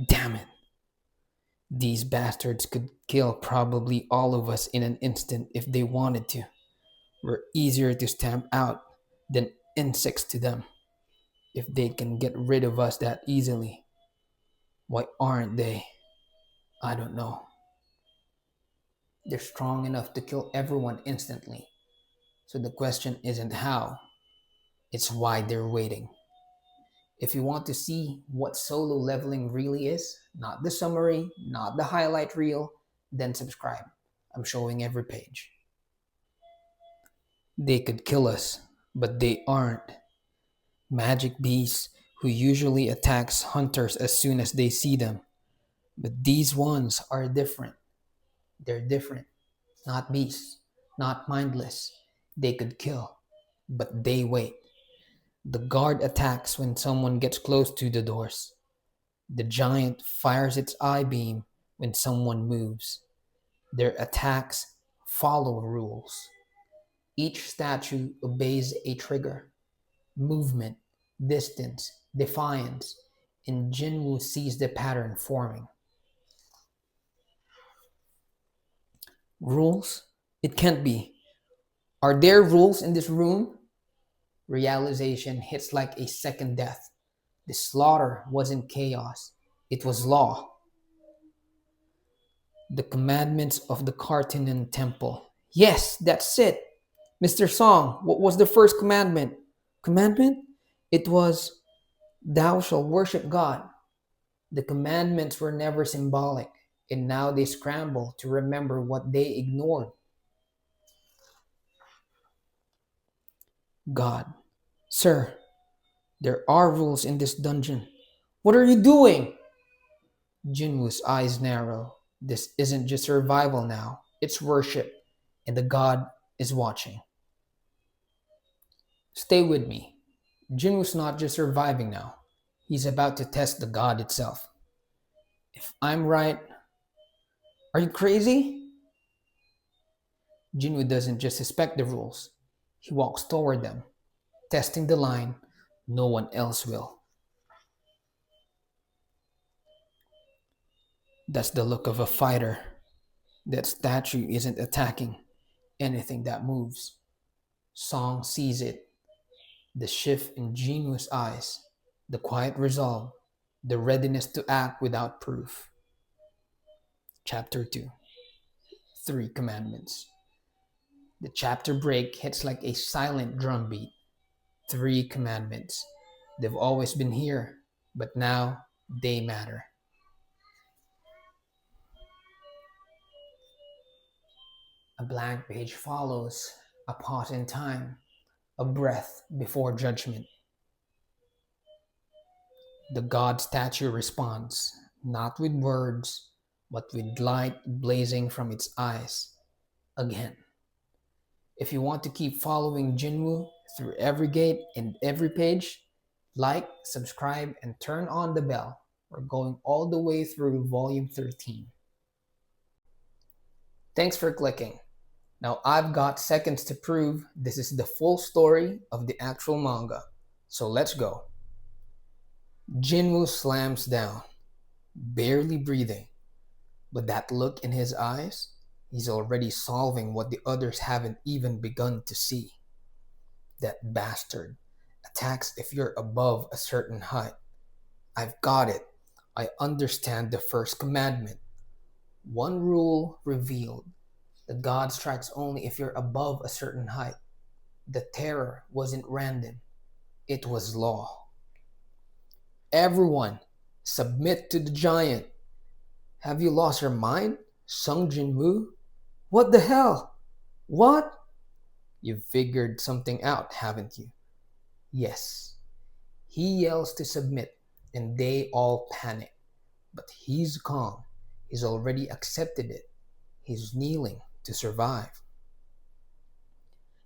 Speaker 1: Damn it! These bastards could kill probably all of us in an instant if they wanted to. We're easier to stamp out than insects to them. If they can get rid of us that easily, why aren't they? I don't know. They're strong enough to kill everyone instantly. So the question isn't how, it's why they're waiting. If you want to see what solo leveling really is, not the summary, not the highlight reel, then subscribe. I'm showing every page. They could kill us, but they aren't. Magic beasts who usually attacks hunters as soon as they see them. But these ones are different. They're different. Not beasts, not mindless. They could kill, but they wait. The guard attacks when someone gets close to the doors. The giant fires its eye beam when someone moves. Their attacks follow rules. Each statue obeys a trigger: movement, distance, defiance, and Jinwoo sees the pattern forming. Rules? It can't be. Are there rules in this room? Realization hits like a second death. The slaughter wasn't chaos, it was law. The commandments of the Kartinen temple. Yes, that's it. Mr. Song, what was the first commandment? Commandment? It was, thou shalt worship God. The commandments were never symbolic, and now they scramble to remember what they ignored. God. Sir, there are rules in this dungeon. What are you doing? Jinwoo's eyes narrow. This isn't just survival now, it's worship, and the god is watching. Stay with me. Jinwoo's not just surviving now, he's about to test the god itself. If I'm right, are you crazy? Jinwoo doesn't just suspect the rules, he walks toward them, testing the line no one else will. That's the look of a fighter. That statue isn't attacking anything that moves. Song sees it. The shift in Jinwoo's eyes, the quiet resolve, the readiness to act without proof. Chapter 2. Three Commandments. The chapter break hits like a silent drumbeat. Three commandments. They've always been here, but now they matter. A blank page follows, a pause in time, a breath before judgment. The god statue responds, not with words, but with light blazing from its eyes. Again. If you want to keep following Jinwoo through every gate and every page, like, subscribe, and turn on the bell. We're going all the way through volume 13. Thanks for clicking. Now I've got seconds to prove this is the full story of the actual manga. So let's go. Jinwoo slams down, barely breathing. But that look in his eyes, he's already solving what the others haven't even begun to see. That bastard attacks if you're above a certain height. I've got it. I understand the first commandment. One rule revealed. The god strikes only if you're above a certain height. The terror wasn't random. It was law. Everyone, submit to the giant. Have you lost your mind, Sung Jinwoo? What the hell? What? You've figured something out, haven't you? Yes. He yells to submit, and they all panic. But he's calm. He's already accepted it. He's kneeling to survive.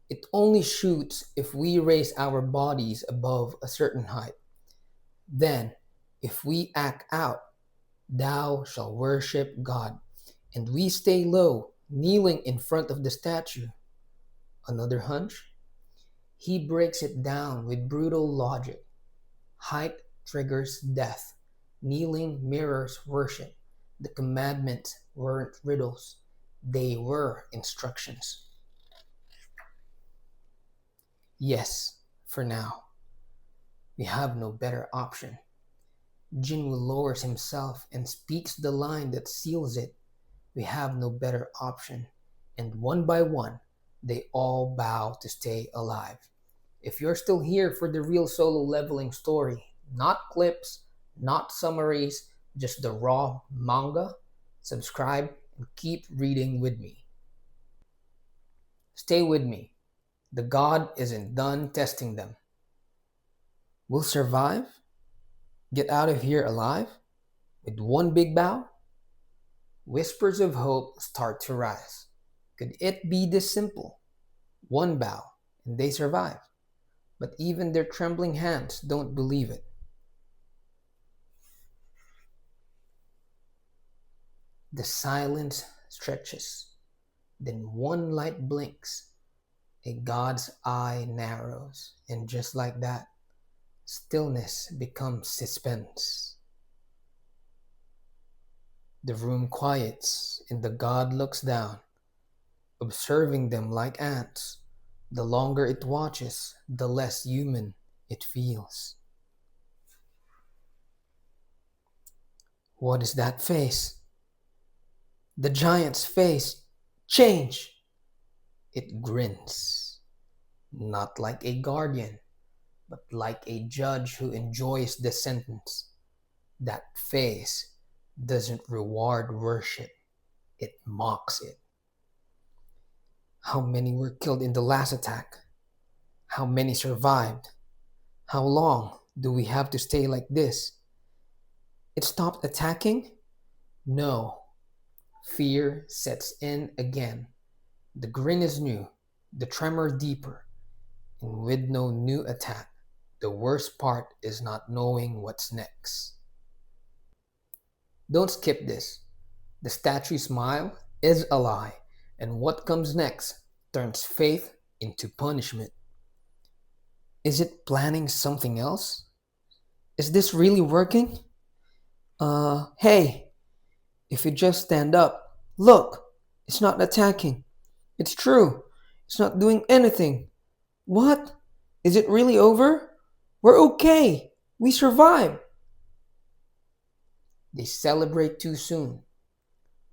Speaker 1: It only shoots if we raise our bodies above a certain height. Then, if we act out, thou shalt worship God. And we stay low, kneeling in front of the statue. Another hunch? He breaks it down with brutal logic. Height triggers death. Kneeling mirrors worship. The commandments weren't riddles, they were instructions. Yes, for now. We have no better option. Jinwoo lowers himself and speaks the line that seals it. We have no better option. And one by one, they all bow to stay alive. If you're still here for the real solo leveling story, not clips, not summaries, just the raw manga, subscribe and keep reading with me. Stay with me. The god isn't done testing them. We'll survive? Get out of here alive? With one big bow? Whispers of hope start to rise. Could it be this simple? One bow, and they survive. But even their trembling hands don't believe it. The silence stretches. Then one light blinks. A god's eye narrows, and just like that, stillness becomes suspense. The room quiets, and the god looks down, observing them like ants. The longer it watches, the less human it feels. What is that face? The giant's face. Change! It grins. Not like a guardian, but like a judge who enjoys the sentence. That face doesn't reward worship, it mocks it. How many were killed in the last attack? How many survived? How long do we have to stay like this? It stopped attacking? No. Fear sets in again. The grin is new, the tremor deeper, and with no new attack, the worst part is not knowing what's next. Don't skip this. The statue smile is a lie, and what comes next turns faith into punishment. Is it planning something else? Is this really working? Hey, if you just stand up, look, it's not attacking. It's true. It's not doing anything. What? Is it really over? We're okay. We survived. They celebrate too soon.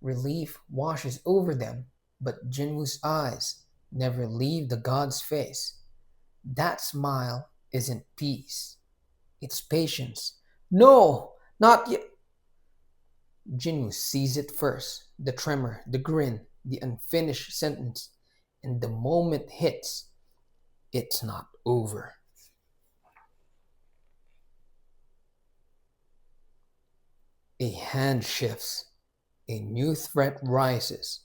Speaker 1: Relief washes over them, but Jinwoo's eyes never leave the god's face. That smile isn't peace. It's patience. No, not yet. Jinwoo sees it first. The tremor, the grin, the unfinished sentence. And the moment hits, it's not over. A hand shifts. A new threat rises.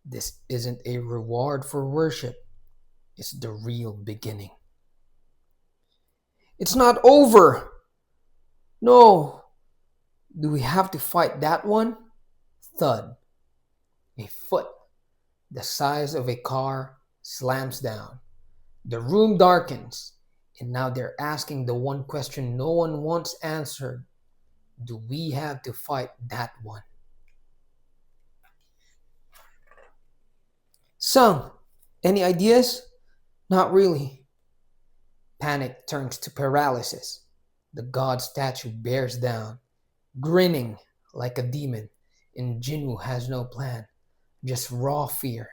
Speaker 1: This isn't a reward for worship. It's the real beginning. It's not over! No! Do we have to fight that one? Thud. A foot, the size of a car, slams down. The room darkens, and now they're asking the one question no one wants answered. Do we have to fight that one? Sung, any ideas? Not really. Panic turns to paralysis. The god statue bears down, grinning like a demon, and Jinwoo has no plan, just raw fear.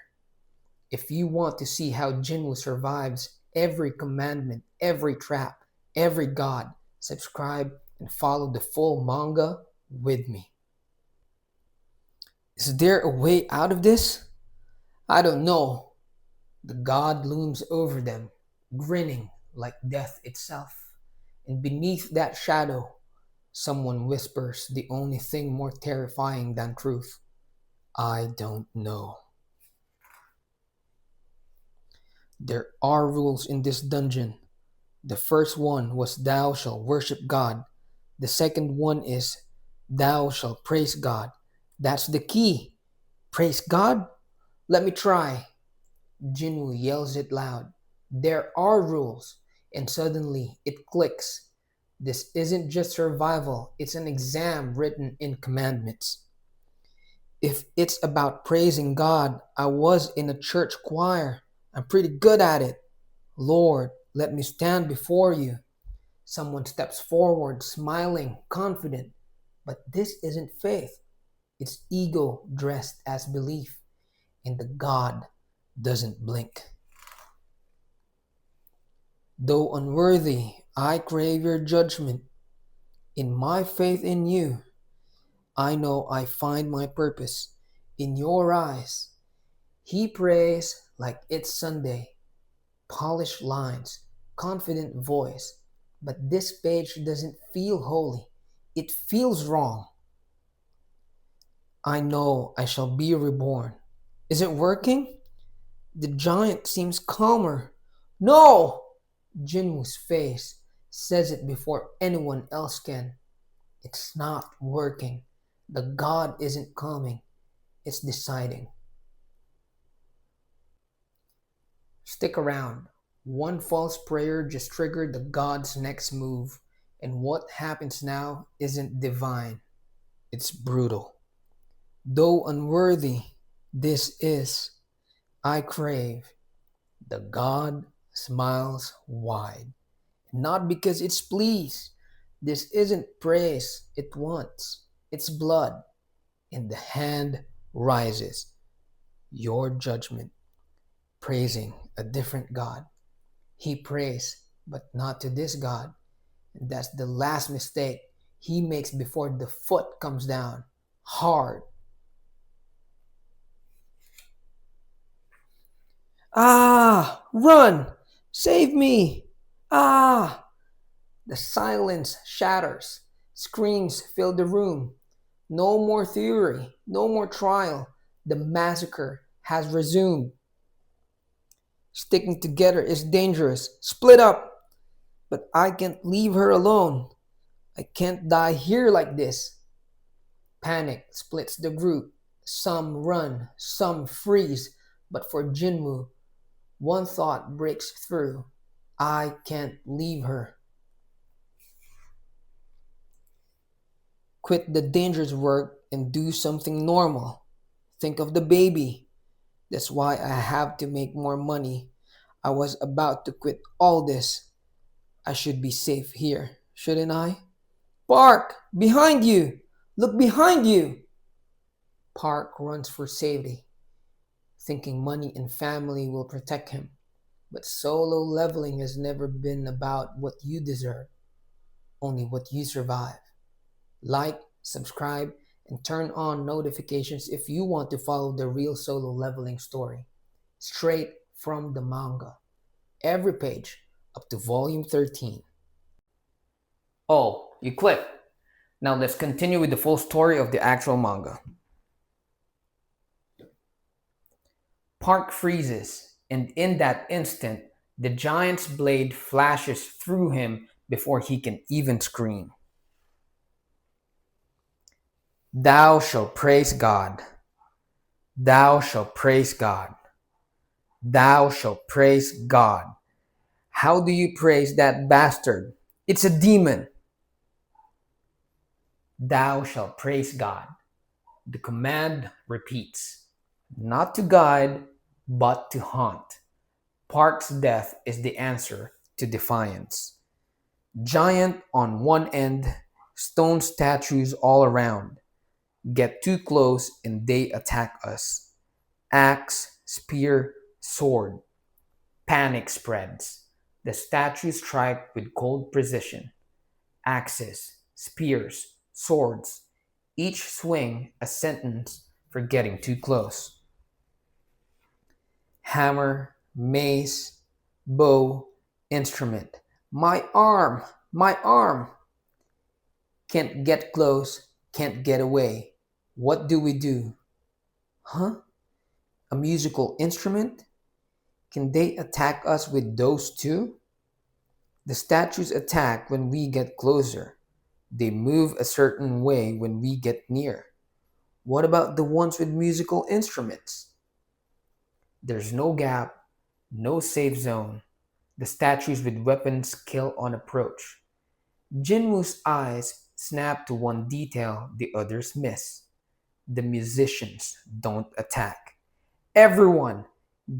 Speaker 1: If you want to see how Jinwoo survives every commandment, every trap, every god, subscribe and follow the full manga with me. Is there a way out of this? I don't know. The god looms over them, grinning like death itself. And beneath that shadow, someone whispers the only thing more terrifying than truth. I don't know. There are rules in this dungeon. The first one was thou shalt worship God. The second one is, thou shalt praise God. That's the key. Praise God? Let me try. Jinwoo yells it loud. There are rules. And suddenly it clicks. This isn't just survival, it's an exam written in commandments. If it's about praising God, I was in a church choir. I'm pretty good at it. Lord, let me stand before you. Someone steps forward, smiling, confident. But this isn't faith, it's ego dressed as belief. And the God doesn't blink. Though unworthy, I crave your judgment. In my faith in you, I know I find my purpose in your eyes. He prays like it's Sunday, polished lines, confident voice. But this page doesn't feel holy, it feels wrong. I know I shall be reborn. Is it working? The giant seems calmer. No! Jinwoo's face says it before anyone else can. It's not working. The god isn't coming. It's deciding. Stick around. One false prayer just triggered the god's next move, and what happens now isn't divine. It's brutal. Though unworthy, this is. I crave. The god smiles wide. Not because it's pleased. This isn't praise it wants. It's blood. And the hand rises. Your judgment. Praising a different God. He prays, but not to this God. And that's the last mistake he makes before the foot comes down. Hard. Ah! Run! Save me! Ah! The silence shatters. Screams fill the room. No more theory, no more trial. The massacre has resumed. Sticking together is dangerous. Split up! But I can't leave her alone. I can't die here like this. Panic splits the group. Some run, some freeze. But for Jinwoo, one thought breaks through. I can't leave her. Quit the dangerous work and do something normal. Think of the baby. That's why I have to make more money. I was about to quit all this. I should be safe here, shouldn't I? Park! Behind you! Look behind you! Park runs for safety, thinking money and family will protect him. But solo leveling has never been about what you deserve, only what you survive. Like, subscribe, and turn on notifications if you want to follow the real solo leveling story, straight from the manga. Every page, up to volume 13. Oh, you clicked. Now let's continue with the full story of the actual manga. Park freezes, and in that instant, the giant's blade flashes through him before he can even scream. Thou shalt praise God. Thou shalt praise God. Thou shalt praise God. How do you praise that bastard? It's a demon. Thou shalt praise God. The command repeats, not to guide, but to haunt. Park's death is the answer to defiance. Giant on one end, stone statues all around. Get too close and they attack us. Axe, spear, sword. Panic spreads. The statues strike with cold precision. Axes, spears, swords. Each swing a sentence for getting too close. Hammer, mace, bow, instrument. My arm! My arm! Can't get close, can't get away. What do we do? Huh? A musical instrument? Can they attack us with those too? The statues attack when we get closer. They move a certain way when we get near. What about the ones with musical instruments? There's no gap, no safe zone. The statues with weapons kill on approach. Jinwoo's eyes snap to one detail the others miss. The musicians don't attack. Everyone,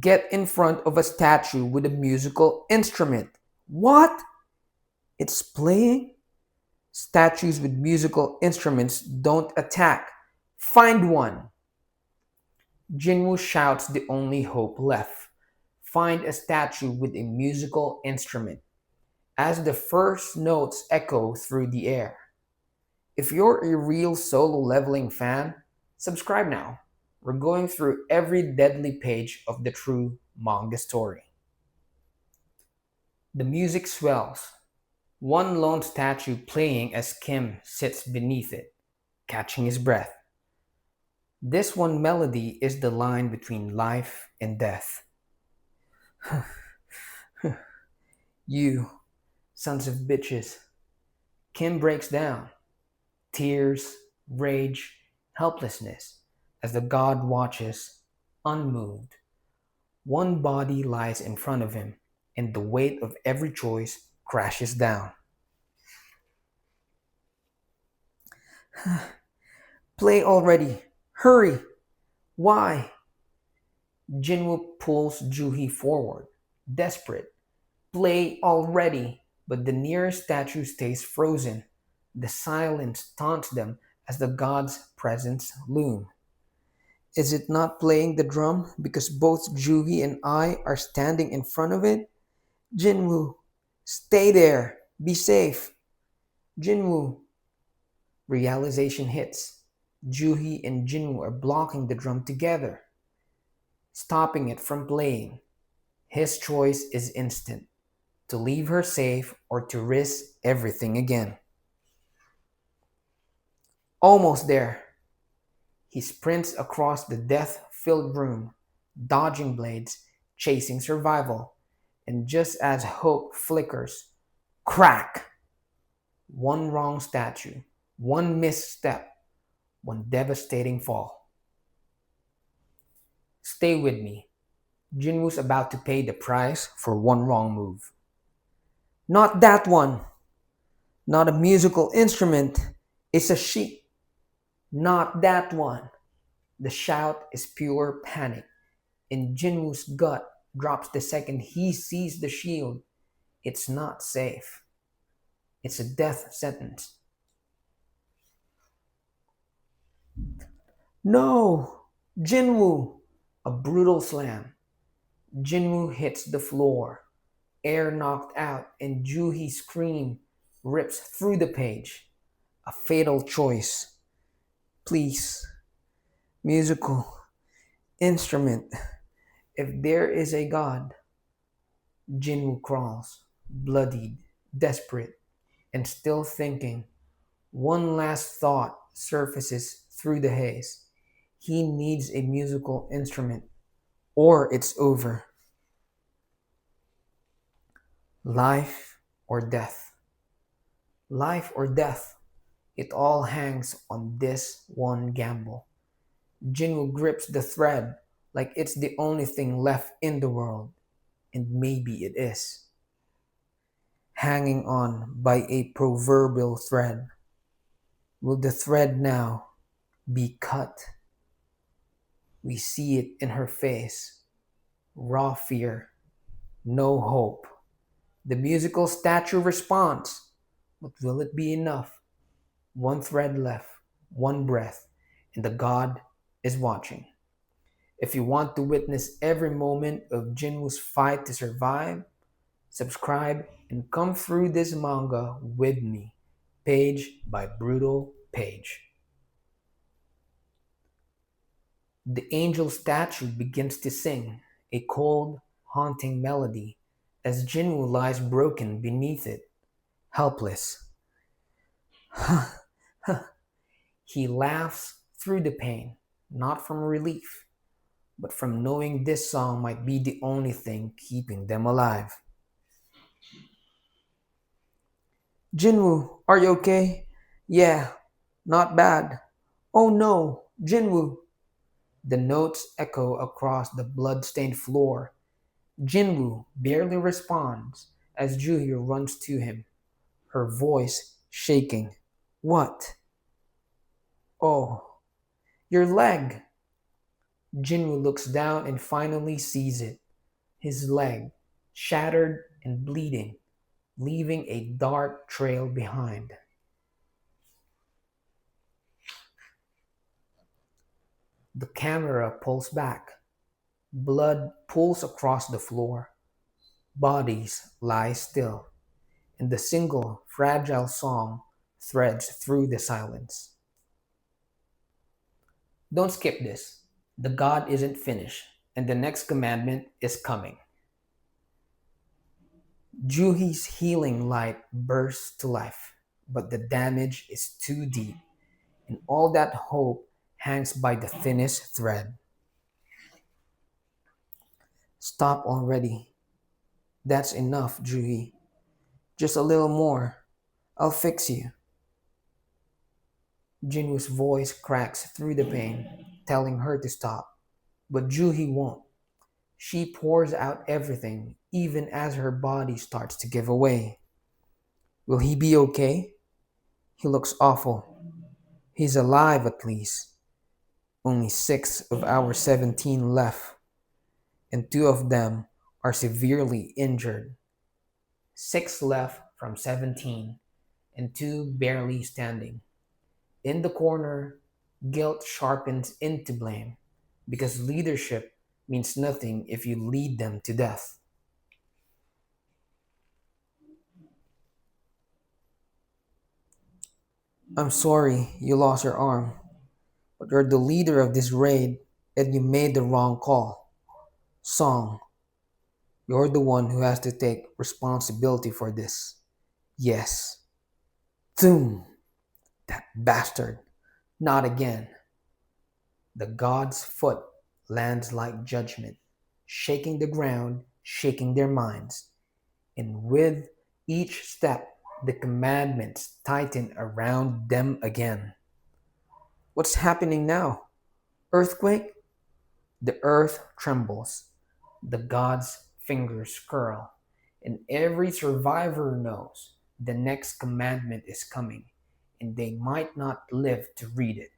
Speaker 1: get in front of a statue with a musical instrument. What? It's playing? Statues with musical instruments don't attack. Find one. Jinwoo shouts the only hope left. Find a statue with a musical instrument. As the first notes echo through the air. If you're a real solo leveling fan, subscribe now. We're going through every deadly page of the true manga story. The music swells, one lone statue playing as Kim sits beneath it, catching his breath. This one melody is the line between life and death. You, sons of bitches. Kim breaks down. Tears, rage, helplessness, as the god watches, unmoved. One body lies in front of him, and the weight of every choice crashes down. Play already! Hurry! Why? Jinwoo pulls Juhi forward, desperate. Play already! But the nearest statue stays frozen. The silence taunts them as the god's presence loom. Is it not playing the drum because both Juhi and I are standing in front of it? Jinwoo, stay there. Be safe. Jinwoo. Realization hits. Juhi and Jinwoo are blocking the drum together, stopping it from playing. His choice is instant, to leave her safe or to risk everything again. Almost there. He sprints across the death-filled room, dodging blades, chasing survival. And just as hope flickers, crack! One wrong statue, one misstep, one devastating fall. Stay with me. Jinwoo's about to pay the price for one wrong move. Not that one! Not a musical instrument. It's a sheep. Not that one. The shout is pure panic, and Jinwoo's gut drops the second he sees the shield. It's not safe. It's a death sentence. No! Jinwoo! A brutal slam. Jinwoo hits the floor, air knocked out, and Juhi's scream rips through the page. A fatal choice. Please, musical instrument. If there is a God, Jinwoo crawls, bloodied, desperate, and still thinking. One last thought surfaces through the haze. He needs a musical instrument, or it's over. Life or death. Life or death. It all hangs on this one gamble. Jinwoo grips the thread like it's the only thing left in the world, and maybe it is. Hanging on by a proverbial thread. Will the thread now be cut? We see it in her face. Raw fear, no hope. The musical statue responds, but will it be enough? One thread left, one breath, and the god is watching. If you want to witness every moment of Jinwoo's fight to survive, subscribe and come through this manga with me, page by brutal page. The angel statue begins to sing a cold, haunting melody as Jinwoo lies broken beneath it, helpless. He laughs through the pain, not from relief, but from knowing this song might be the only thing keeping them alive. Jinwoo, are you okay? Yeah, not bad. Oh no, Jinwoo. The notes echo across the blood-stained floor. Jinwoo barely responds as Juhi runs to him, her voice shaking. What? Oh, your leg. Jinwoo looks down and finally sees it. His leg, shattered and bleeding, leaving a dark trail behind. The camera pulls back. Blood pools across the floor. Bodies lie still, and the single, fragile song threads through the silence. Don't skip this. The God isn't finished, and the next commandment is coming. Juhi's healing light bursts to life, but the damage is too deep, and all that hope hangs by the thinnest thread. Stop already. That's enough, Juhi. Just a little more. I'll fix you. Jinwoo's voice cracks through the pain, telling her to stop. But Juhi won't. She pours out everything, even as her body starts to give away. Will he be okay? He looks awful. He's alive at least. Only six of our 17 left, and two of them are severely injured. Six left from 17, and two barely standing. In the corner, guilt sharpens into blame because leadership means nothing if you lead them to death. I'm sorry you lost your arm, but you're the leader of this raid and you made the wrong call. Song, you're the one who has to take responsibility for this. Yes. Zoom! That bastard. Not again. The god's foot lands like judgment, shaking the ground, shaking their minds. And with each step, the commandments tighten around them again. What's happening now? Earthquake? The earth trembles. The god's fingers curl. And every survivor knows the next commandment is coming, and they might not live to read it.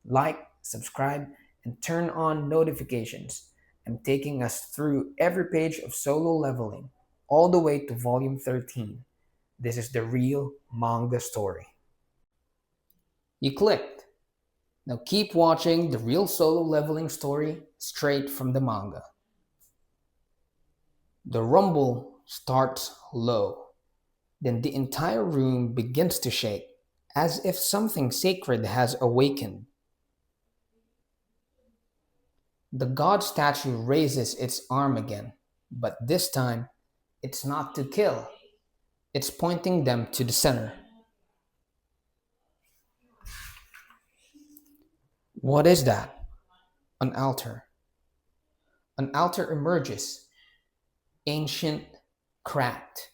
Speaker 1: Like, subscribe, and turn on notifications. I'm taking us through every page of solo leveling, all the way to volume 13. This is the real manga story. You clicked. Now keep watching the real solo leveling story straight from the manga. The rumble starts low. Then the entire room begins to shake, as if something sacred has awakened. The god statue raises its arm again, but this time it's not to kill. It's pointing them to the center. What is that? An altar. An altar emerges, ancient, cracked,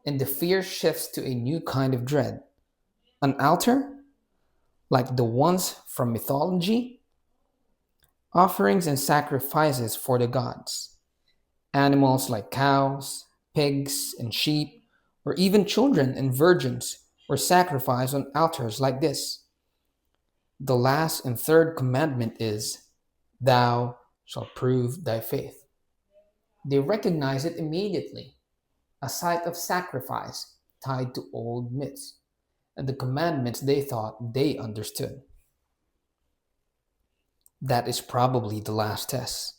Speaker 1: and the fear shifts to a new kind of dread. An altar? Like the ones from mythology? Offerings and sacrifices for the gods. Animals like cows, pigs, and sheep, or even children and virgins were sacrificed on altars like this. The last and third commandment is, Thou shalt prove thy faith. They recognize it immediately, a site of sacrifice tied to old myths and the commandments they thought they understood. That is probably the last test.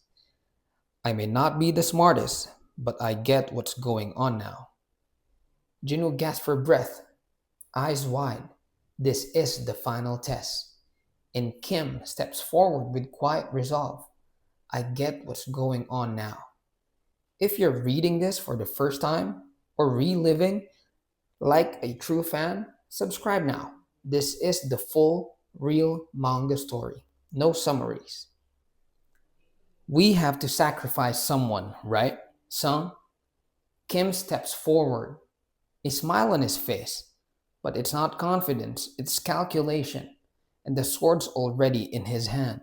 Speaker 1: I may not be the smartest, but I get what's going on now. Jinwoo gasps for breath, eyes wide. This is the final test. And Kim steps forward with quiet resolve. I get what's going on now. If you're reading this for the first time or reliving like a true fan, subscribe now. This is the full, real manga story. No summaries. We have to sacrifice someone, right, Sung? Kim steps forward, a smile on his face. But it's not confidence, it's calculation. And the sword's already in his hand.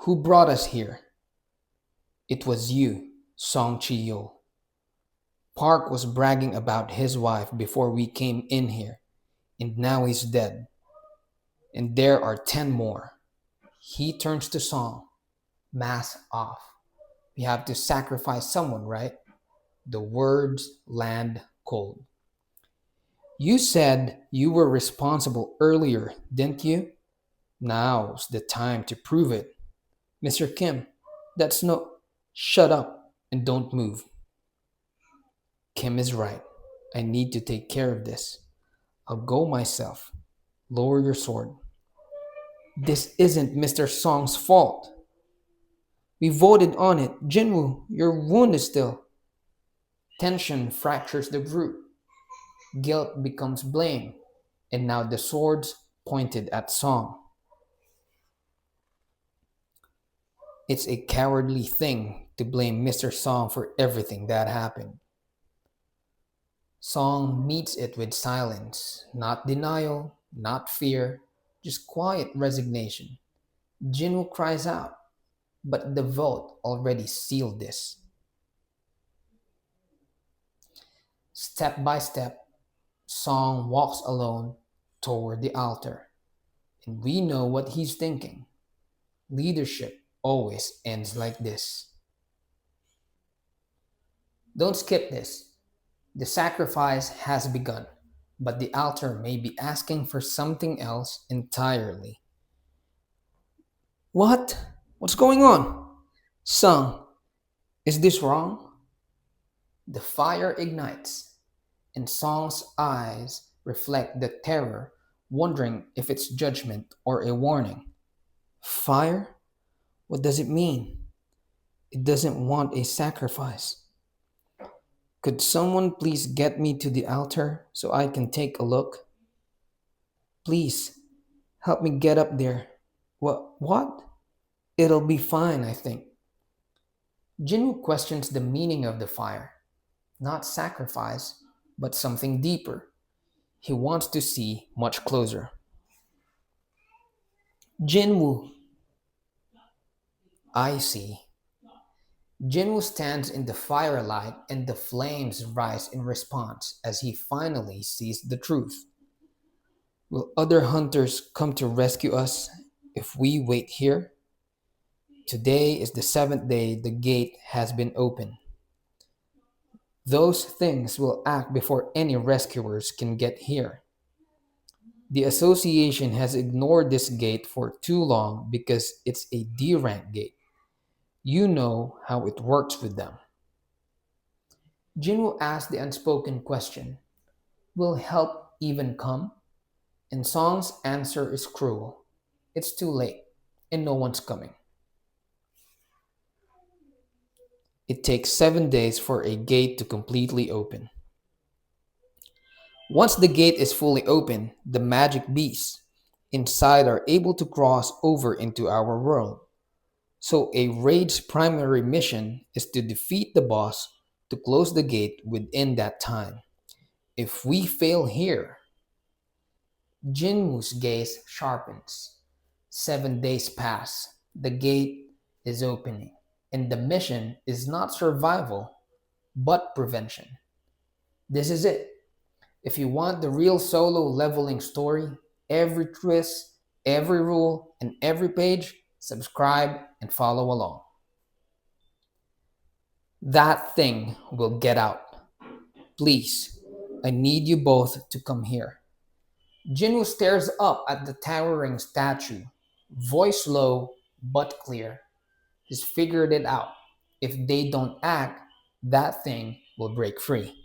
Speaker 1: Who brought us here? It was you, Song Chi-yo. Park was bragging about his wife before we came in here, and now he's dead. And there are 10 more. He turns to Song. Mask off. We have to sacrifice someone, right? The words land cold. You said you were responsible earlier, didn't you? Now's the time to prove it. Mr. Kim, that's no. Shut up and don't move. Kim is right. I need to take care of this. I'll go myself. Lower your sword. This isn't Mr. Song's fault. We voted on it. Jinwoo, your wound is still. Tension fractures the group. Guilt becomes blame. And now the swords pointed at Song. It's a cowardly thing to blame Mr. Song for everything that happened. Song meets it with silence, not denial, not fear, just quiet resignation. Jinwoo cries out, but the vote already sealed this. Step by step, Song walks alone toward the altar. And we know what he's thinking. Leadership always ends like this. Don't skip this. The sacrifice has begun, but the altar may be asking for something else entirely. What? What's going on? Sung, is this wrong? The fire ignites, and Song's eyes reflect the terror, wondering if it's judgment or a warning. Fire? What does it mean? It doesn't want a sacrifice. Could someone please get me to the altar so I can take a look? Please, help me get up there. What? It'll be fine, I think. Jinwoo questions the meaning of the fire. Not sacrifice, but something deeper. He wants to see much closer. Jinwoo, I see. Jinwoo stands in the firelight and the flames rise in response as he finally sees the truth. Will other hunters come to rescue us if we wait here? Today is the seventh day the gate has been opened. Those things will act before any rescuers can get here. The association has ignored this gate for too long because it's a D rank gate. You know how it works with them. Jinwoo asks the unspoken question, will help even come? And Song's answer is cruel. It's too late, and no one's coming. It takes 7 days for a gate to completely open. Once the gate is fully open, the magic beasts inside are able to cross over into our world. So a raid's primary mission is to defeat the boss to close the gate within that time. If we fail here, Jinwoo's gaze sharpens. 7 days pass. The gate is opening. And the mission is not survival, but prevention. This is it. If you want the real solo leveling story, every twist, every rule, and every page, subscribe and follow along. That thing will get out. Please, I need you both to come here. Jinwoo stares up at the towering statue, voice low but clear. He's figured it out. If they don't act, that thing will break free.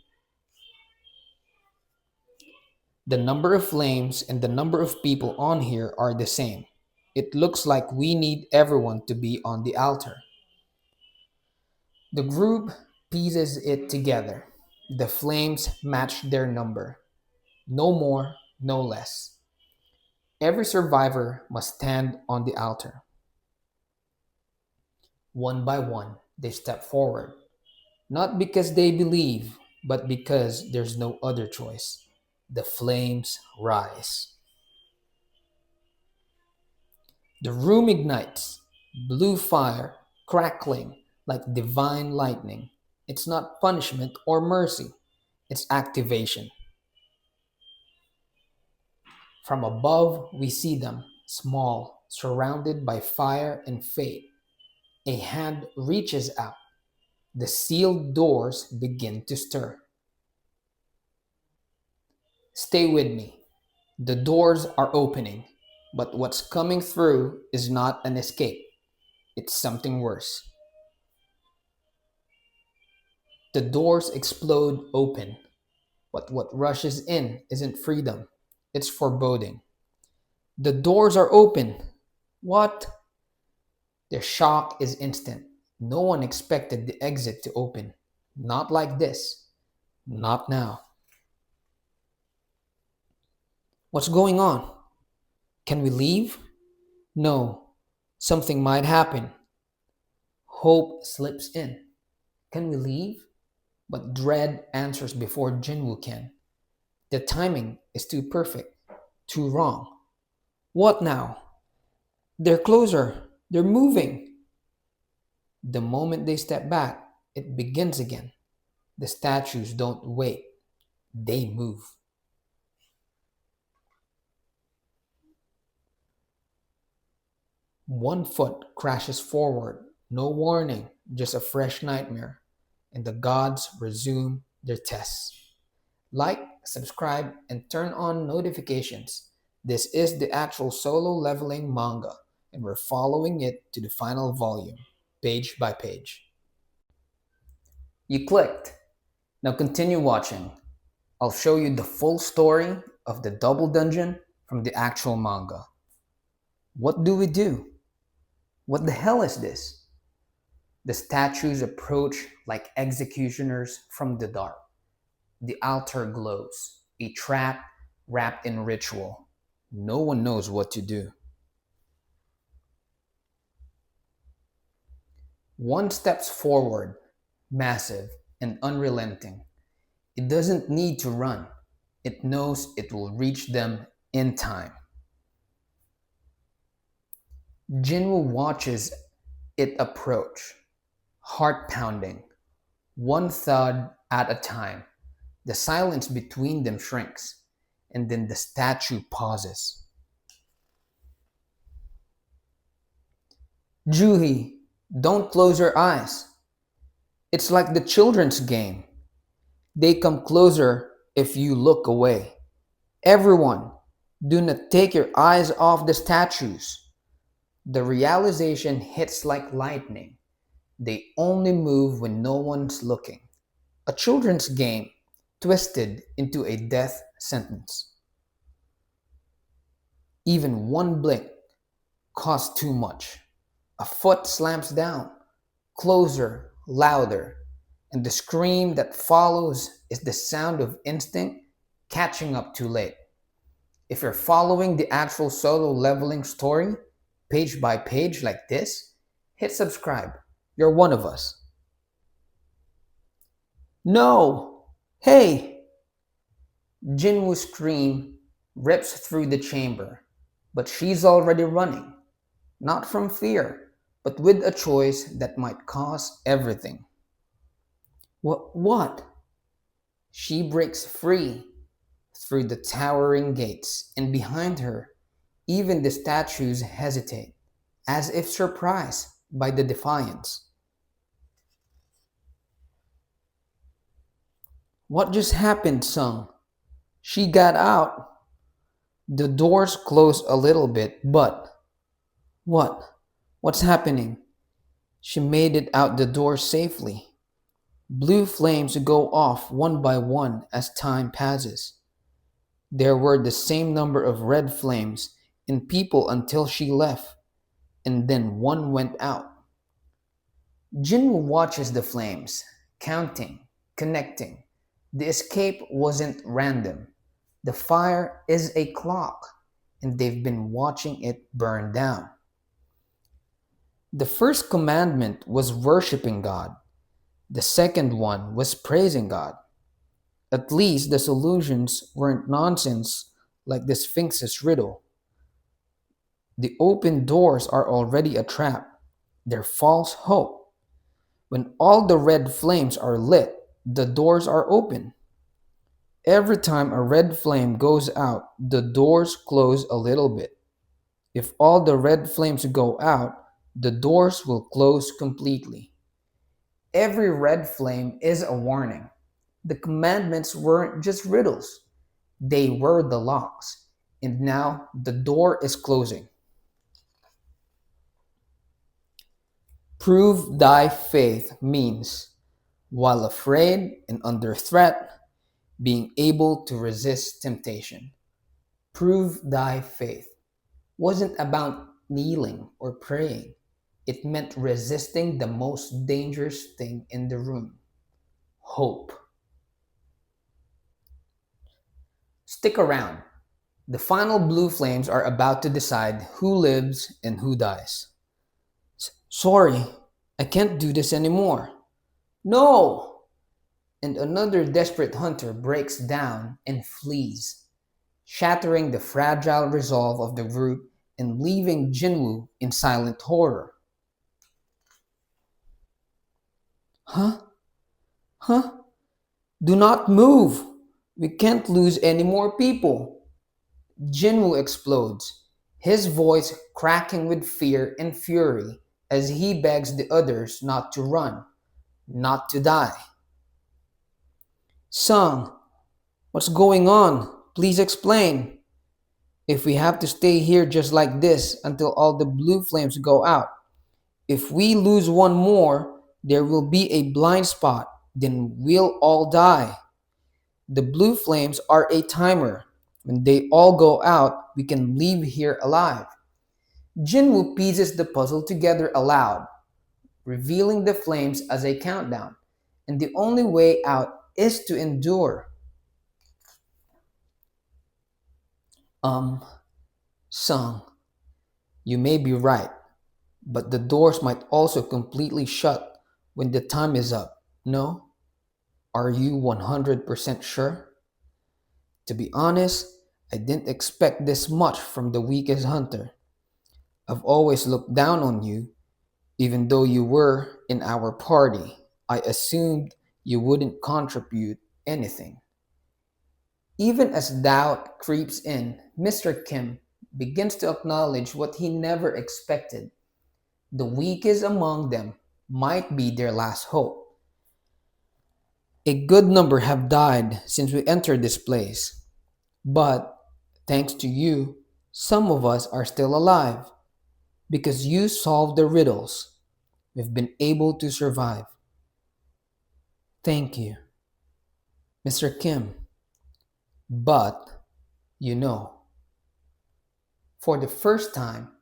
Speaker 1: The number of flames and the number of people on here are the same. It looks like we need everyone to be on the altar. The group pieces it together. The flames match their number. No more, no less. Every survivor must stand on the altar. One by one, they step forward. Not because they believe, but because there's no other choice. The flames rise. The room ignites, blue fire crackling like divine lightning. It's not punishment or mercy, it's activation. From above, we see them, small, surrounded by fire and fate. A hand reaches out. The sealed doors begin to stir. Stay with me. The doors are opening, but what's coming through is not an escape. It's something worse. The doors explode open, but what rushes in isn't freedom, it's foreboding. The doors are open. What? The shock is instant. No one expected the exit to open. Not like this. Not now. What's going on? Can we leave? No. Something might happen. Hope slips in. Can we leave? But dread answers before Jinwoo can. The timing is too perfect, too wrong. What now? They're closer. They're moving. The moment they step back, it begins again. The statues don't wait, they move. One foot crashes forward, no warning, just a fresh nightmare, and the gods resume their tests. Like, subscribe, and turn on notifications. This is the actual solo leveling manga, and we're following it to the final volume, page by page. You clicked. Now continue watching. I'll show you the full story of the double dungeon from the actual manga. What do we do? What the hell is this? The statues approach like executioners from the dark. The altar glows, a trap wrapped in ritual. No one knows what to do. One steps forward, massive and unrelenting. It doesn't need to run. It knows it will reach them in time. Jinwoo watches it approach, heart pounding, one thud at a time. The silence between them shrinks, and then the statue pauses. Juhi, don't close your eyes. It's like the children's game. They come closer if you look away. Everyone, do not take your eyes off the statues. The realization hits like lightning. They only move when no one's looking. A children's game twisted into a death sentence. Even one blink costs too much. A foot slams down, closer, louder, and the scream that follows is the sound of instinct catching up too late. If you're following the actual solo leveling story, page by page like this, hit subscribe. You're one of us. No! Hey! Jinwoo's scream rips through the chamber, but she's already running. Not from fear, but with a choice that might cost everything. What? She breaks free through the towering gates, and behind her, even the statues hesitate, as if surprised by the defiance. What just happened, Sung? She got out. The doors close a little bit, but what? What's happening? She made it out the door safely. Blue flames go off one by one as time passes. There were the same number of red flames in people until she left, and then one went out. Jinwoo watches the flames, counting, connecting. The escape wasn't random. The fire is a clock, and they've been watching it burn down. The first commandment was worshiping God. The second one was praising God. At least the solutions weren't nonsense like the Sphinx's riddle. The open doors are already a trap. They're false hope. When all the red flames are lit, the doors are open. Every time a red flame goes out, the doors close a little bit. If all the red flames go out, the doors will close completely. Every red flame is a warning. The commandments weren't just riddles, they were the locks. And now the door is closing. Prove thy faith means, while afraid and under threat, being able to resist temptation. Prove thy faith wasn't about kneeling or praying. It meant resisting the most dangerous thing in the room, hope. Stick around. The final blue flames are about to decide who lives and who dies. Sorry, I can't do this anymore. No! And another desperate hunter breaks down and flees, shattering the fragile resolve of the group and leaving Jinwoo in silent horror. Huh? Huh? Do not move! We can't lose any more people! Jinwoo explodes, his voice cracking with fear and fury as he begs the others not to run, not to die. Sung, what's going on? Please explain. If we have to stay here just like this until all the blue flames go out, if we lose one more, there will be a blind spot, then we'll all die. The blue flames are a timer. When they all go out, we can leave here alive. Jinwoo pieces the puzzle together aloud, revealing the flames as a countdown, and the only way out is to endure. Um, Sung, you may be right, but the doors might also completely shut when the time is up. No? Are you 100% sure? To be honest, I didn't expect this much from the weakest hunter. I've always looked down on you, even though you were in our party. I assumed you wouldn't contribute anything. Even as doubt creeps in, Mr. Kim begins to acknowledge what he never expected. The weakest among them might be their last hope. A good number have died since we entered this place, but thanks to you, some of us are still alive. Because you solved the riddles, we've been able to survive. Thank you, Mr. Kim. But, you know, for the first time,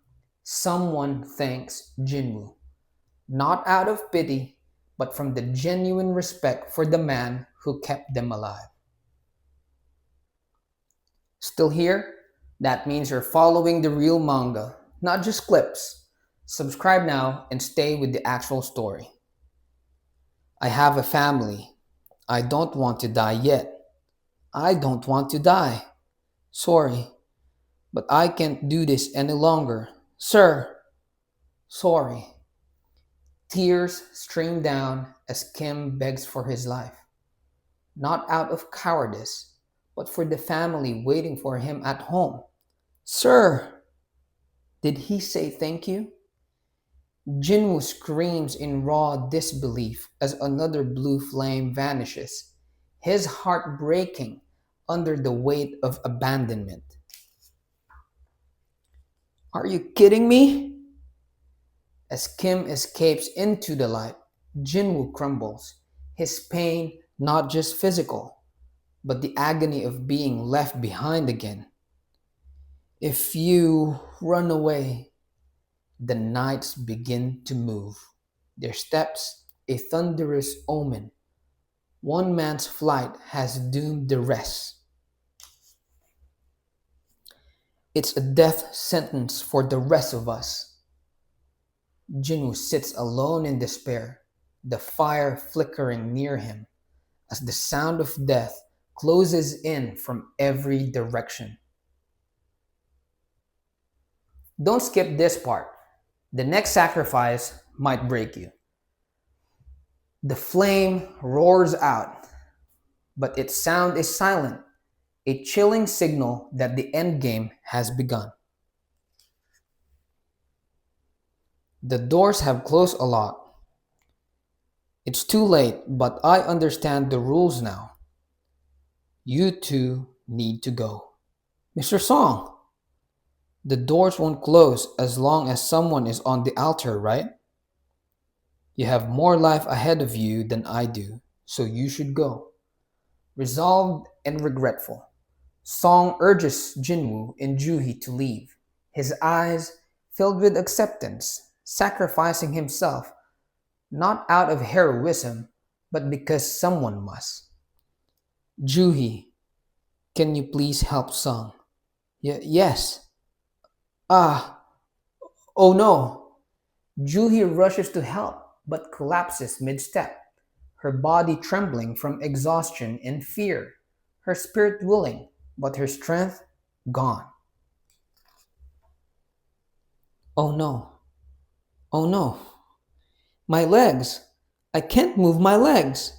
Speaker 1: someone thanks Jinwoo, not out of pity, but from the genuine respect for the man who kept them alive. Still here? That means you're following the real manga, not just clips. Subscribe now and stay with the actual story. I have a family. I don't want to die yet. I don't want to die. Sorry, but I can't do this any longer. Sir, sorry. Tears stream down as Kim begs for his life, not out of cowardice, but for the family waiting for him at home. Sir, did he say thank you? Jinwoo screams in raw disbelief as another blue flame vanishes, his heart breaking under the weight of abandonment. Are you kidding me? As Kim escapes into the light, Jinwoo crumbles, his pain not just physical, but the agony of being left behind again. If you run away, the knights begin to move, their steps a thunderous omen. One man's flight has doomed the rest. It's a death sentence for the rest of us. Jinwoo sits alone in despair, the fire flickering near him, as the sound of death closes in from every direction. Don't skip this part. The next sacrifice might break you. The flame roars out, but its sound is silent, a chilling signal that the endgame has begun. The doors have closed a lot. It's too late, but I understand the rules now. You two need to go. Mr. Song, the doors won't close as long as someone is on the altar, right? You have more life ahead of you than I do, so you should go. Resolved and regretful, Song urges Jinwoo and Juhi to leave, his eyes filled with acceptance, sacrificing himself not out of heroism, but because someone must. Juhi, can you please help Song? Yes. Ah, oh no. Juhi rushes to help, but collapses mid-step, her body trembling from exhaustion and fear, her spirit willing, but her strength gone. Oh no, oh no, my legs! I can't move my legs!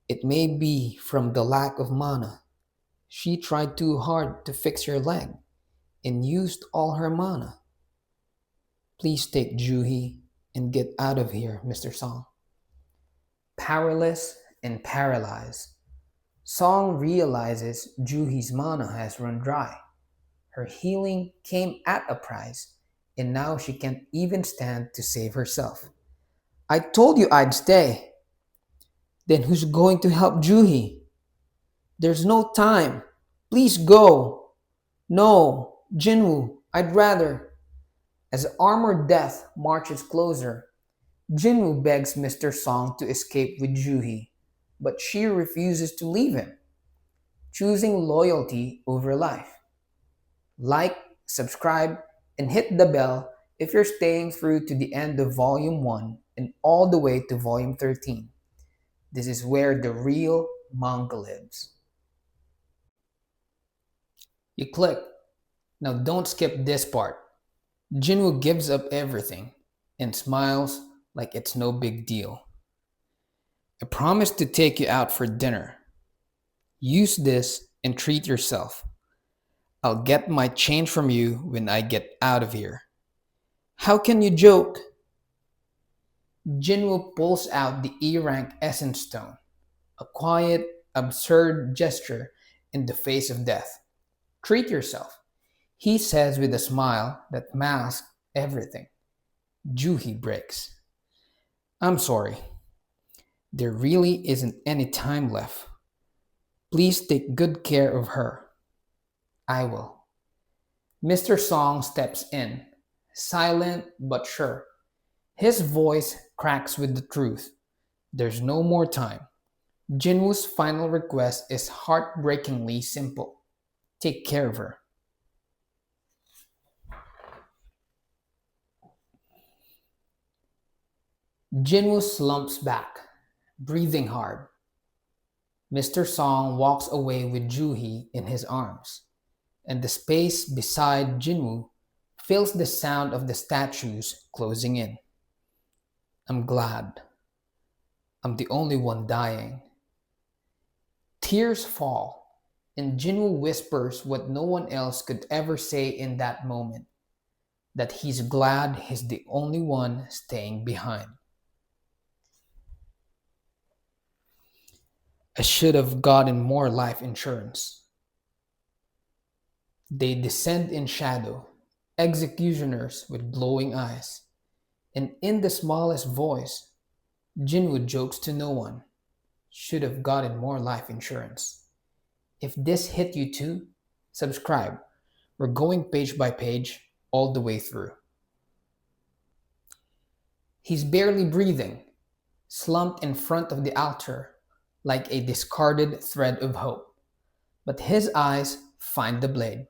Speaker 1: It may be from the lack of mana. She tried too hard to fix your leg and used all her mana. Please take Juhi and get out of here, Mr. Song. Powerless and paralyzed, Song realizes Juhi's mana has run dry. Her healing came at a price, and now she can't even stand to save herself. I told you I'd stay. Then who's going to help Juhi? There's no time. Please go. No, Jinwoo, I'd rather. As armored death marches closer, Jinwoo begs Mr. Song to escape with Juhi, but she refuses to leave him, choosing loyalty over life. Like, subscribe, and hit the bell if you're staying through to the end of Volume 1 and all the way to Volume 13. This is where the real manga lives. You click. Now don't skip this part. Jinwoo gives up everything and smiles like it's no big deal. I promise to take you out for dinner. Use this and treat yourself. I'll get my change from you when I get out of here. How can you joke? Jinwoo pulls out the E-rank essence stone, a quiet, absurd gesture in the face of death. Treat yourself, he says with a smile that masks everything. Juhi breaks. I'm sorry. There really isn't any time left. Please take good care of her. I will. Mr. Song steps in, silent but sure. His voice cracks with the truth. There's no more time. Jinwoo's final request is heartbreakingly simple. Take care of her. Jinwoo slumps back, breathing hard. Mr. Song walks away with Juhi in his arms, and the space beside Jinwoo fills the sound of the statues closing in. I'm glad. I'm the only one dying. Tears fall, and Jinwoo whispers what no one else could ever say in that moment, that he's glad he's the only one staying behind. I should have gotten more life insurance. They descend in shadow, executioners with glowing eyes, and in the smallest voice, Jinwoo jokes to no one. Should have gotten more life insurance. If this hit you too, subscribe. We're going page by page all the way through. He's barely breathing, slumped in front of the altar like a discarded thread of hope. But his eyes find the blade,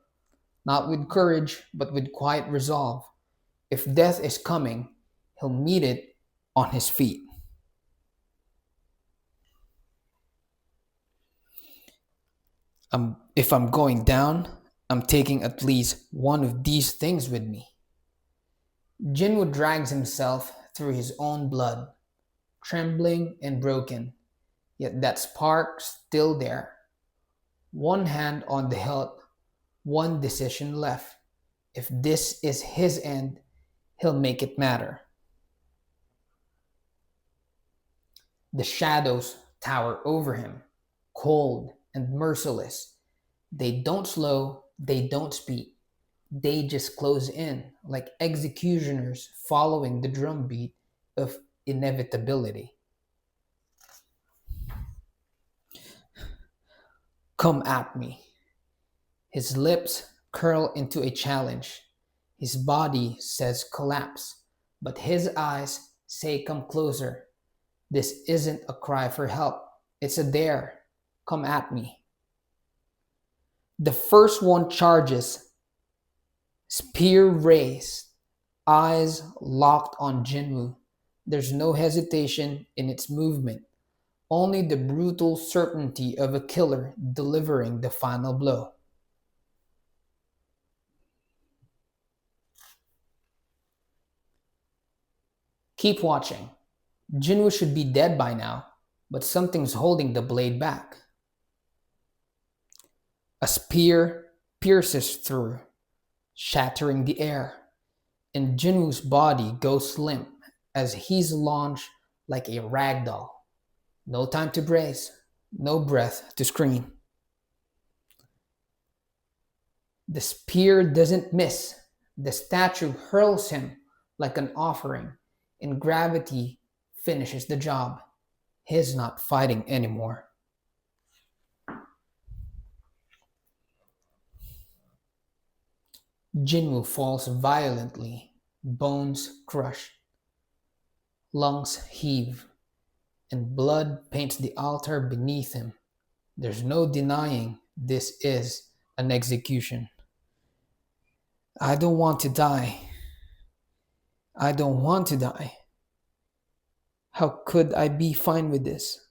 Speaker 1: not with courage, but with quiet resolve. If death is coming, he'll meet it on his feet. If I'm going down, I'm taking at least one of these things with me. Jinwoo drags himself through his own blood, trembling and broken, yet that spark still there. One hand on the hilt, one decision left. If this is his end, he'll make it matter. The shadows tower over him, cold and merciless. They don't slow, they don't speed. They just close in like executioners following the drumbeat of inevitability. Come at me. His lips curl into a challenge. His body says collapse, but his eyes say come closer. This isn't a cry for help, it's a dare. Come at me. The first one charges, spear raised, eyes locked on Jinwoo. There's no hesitation in its movement, only the brutal certainty of a killer delivering the final blow. Keep watching. Jinwoo should be dead by now, but something's holding the blade back. A spear pierces through, shattering the air, and Jinwoo's body goes limp as he's launched like a rag doll. No time to brace, no breath to scream. The spear doesn't miss. The statue hurls him like an offering, and gravity finishes the job. He's not fighting anymore. Jinwoo falls violently, bones crush, lungs heave, and blood paints the altar beneath him. There's no denying this is an execution. I don't want to die. I don't want to die. How could I be fine with this?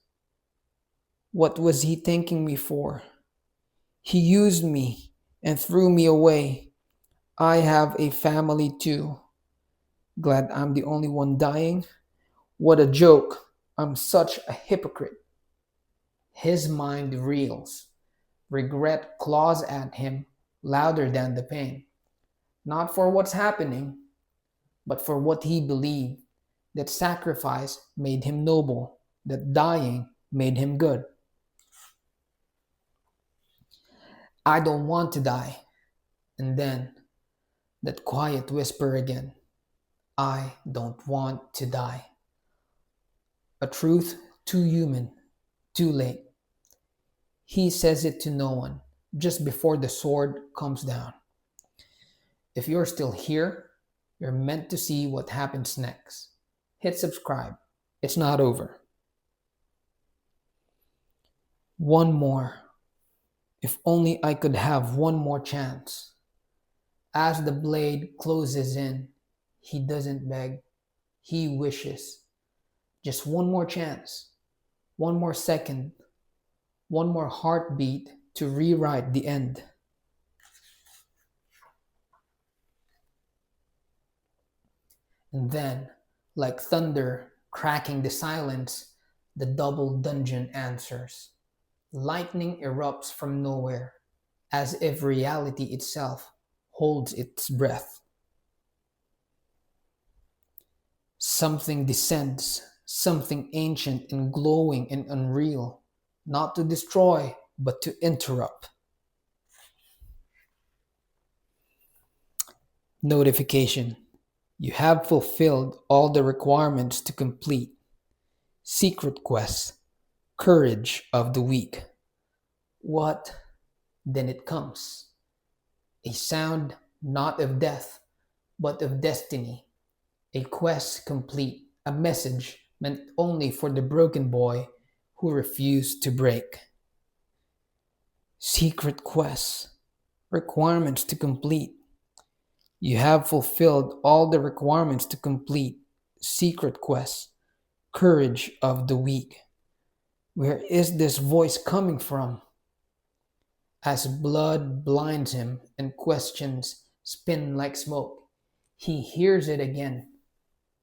Speaker 1: What was he thanking me for? He used me and threw me away. I have a family too. Glad I'm the only one dying? What a joke. I'm such a hypocrite. His mind reels. Regret claws at him louder than the pain. Not for what's happening, but for what he believed, that sacrifice made him noble, that dying made him good. I don't want to die. And then that quiet whisper again. I don't want to die. A truth too human, too late. He says it to no one, just before the sword comes down. If you're still here, you're meant to see what happens next. Hit subscribe. It's not over. One more. If only I could have one more chance. As the blade closes in, he doesn't beg, he wishes. Just one more chance, one more second, one more heartbeat to rewrite the end. And then, like thunder cracking the silence, the double dungeon answers. Lightning erupts from nowhere, as if reality itself holds its breath. Something descends, something ancient and glowing and unreal, not to destroy, but to interrupt. Notification. You have fulfilled all the requirements to complete. Secret quest. Courage of the weak. What? Then it comes. A sound not of death, but of destiny. A quest complete. A message meant only for the broken boy who refused to break. Secret quest. Requirements to complete. You have fulfilled all the requirements to complete. Secret quest. Courage of the weak. Where is this voice coming from? As blood blinds him and questions spin like smoke, he hears it again,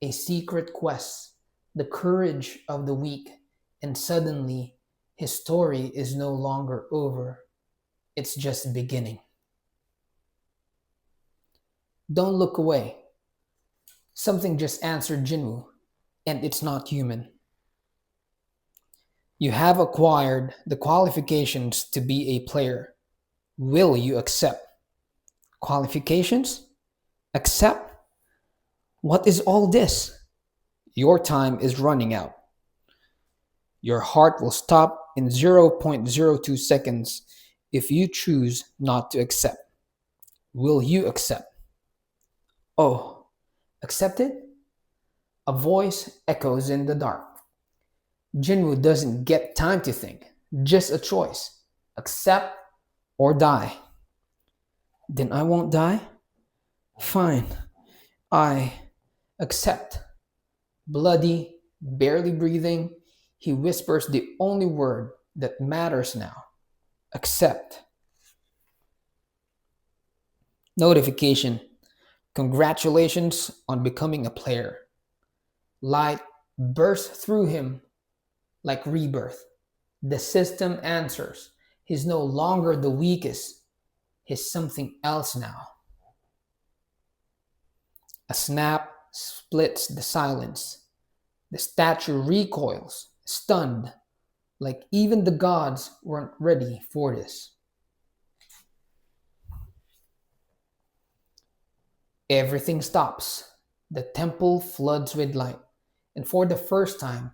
Speaker 1: a secret quest, the courage of the weak, and suddenly his story is no longer over. It's just beginning. Don't look away. Something just answered Jinwoo, and it's not human. You have acquired the qualifications to be a player. Will you accept? Qualifications? Accept? What is all this? Your time is running out. Your heart will stop in 0.02 seconds if you choose not to accept. Will you accept? Oh, accept it? A voice echoes in the dark. Jinwoo doesn't get time to think, just a choice. Accept or die. Then I won't die? Fine. I accept. Bloody, barely breathing, he whispers the only word that matters now. Accept. Notification. Congratulations on becoming a player. Light bursts through him like rebirth. The system answers. He's no longer the weakest. He's something else now. A snap splits the silence. The statue recoils, stunned, like even the gods weren't ready for this. Everything stops. The temple floods with light. And for the first time,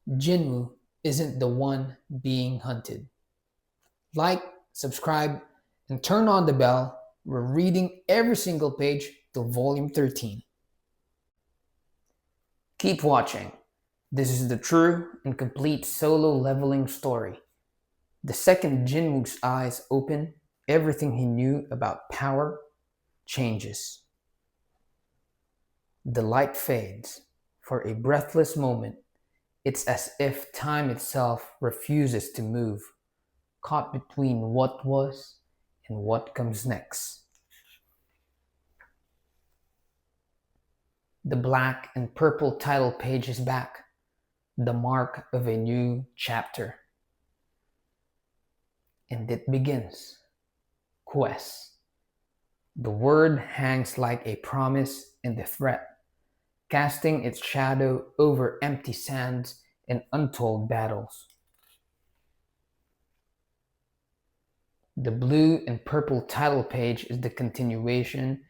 Speaker 1: Jinwoo isn't the one being hunted. Like, subscribe, and turn on the bell. We're reading every single page till volume 13. Keep watching. This is the true and complete solo leveling story. The second Jinwoo's eyes open, everything he knew about power changes. The light fades. For a breathless moment, it's as if time itself refuses to move, caught between what was and what comes next. The black and purple title page is back, the mark of a new chapter. And it begins. Quest. The word hangs like a promise and a threat, casting its shadow over empty sands and untold battles. The blue and purple title page is the continuation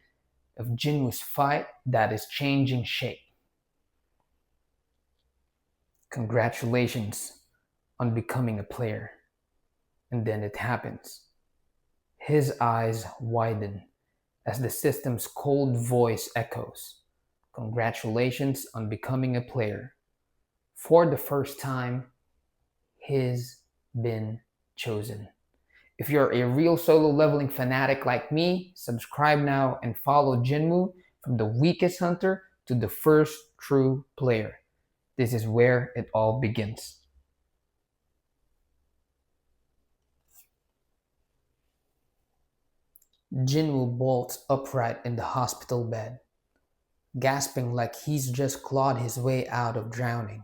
Speaker 1: of Jinwoo's fight that is changing shape. Congratulations on becoming a player. And then it happens. His eyes widen as the system's cold voice echoes. Congratulations on becoming a player. For the first time, he's been chosen. If you're a real solo leveling fanatic like me, subscribe now and follow Jinwoo from the weakest hunter to the first true player. This is where it all begins. Jinwoo bolts upright in the hospital bed, gasping like he's just clawed his way out of drowning.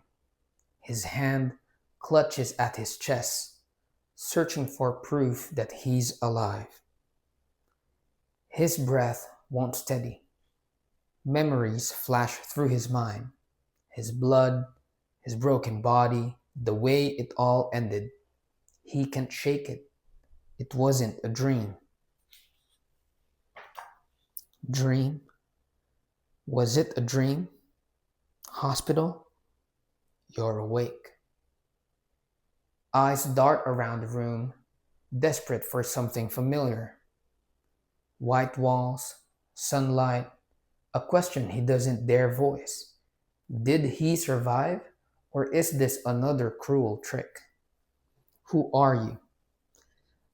Speaker 1: His hand clutches at his chest, searching for proof that he's alive. His breath won't steady. Memories flash through his mind. His blood, his broken body, the way it all ended. He can't shake it. It wasn't a dream. Dream? Was it a dream? Hospital? You're awake. Eyes dart around the room, desperate for something familiar. White walls, sunlight, a question he doesn't dare voice. Did he survive, or is this another cruel trick? Who are you?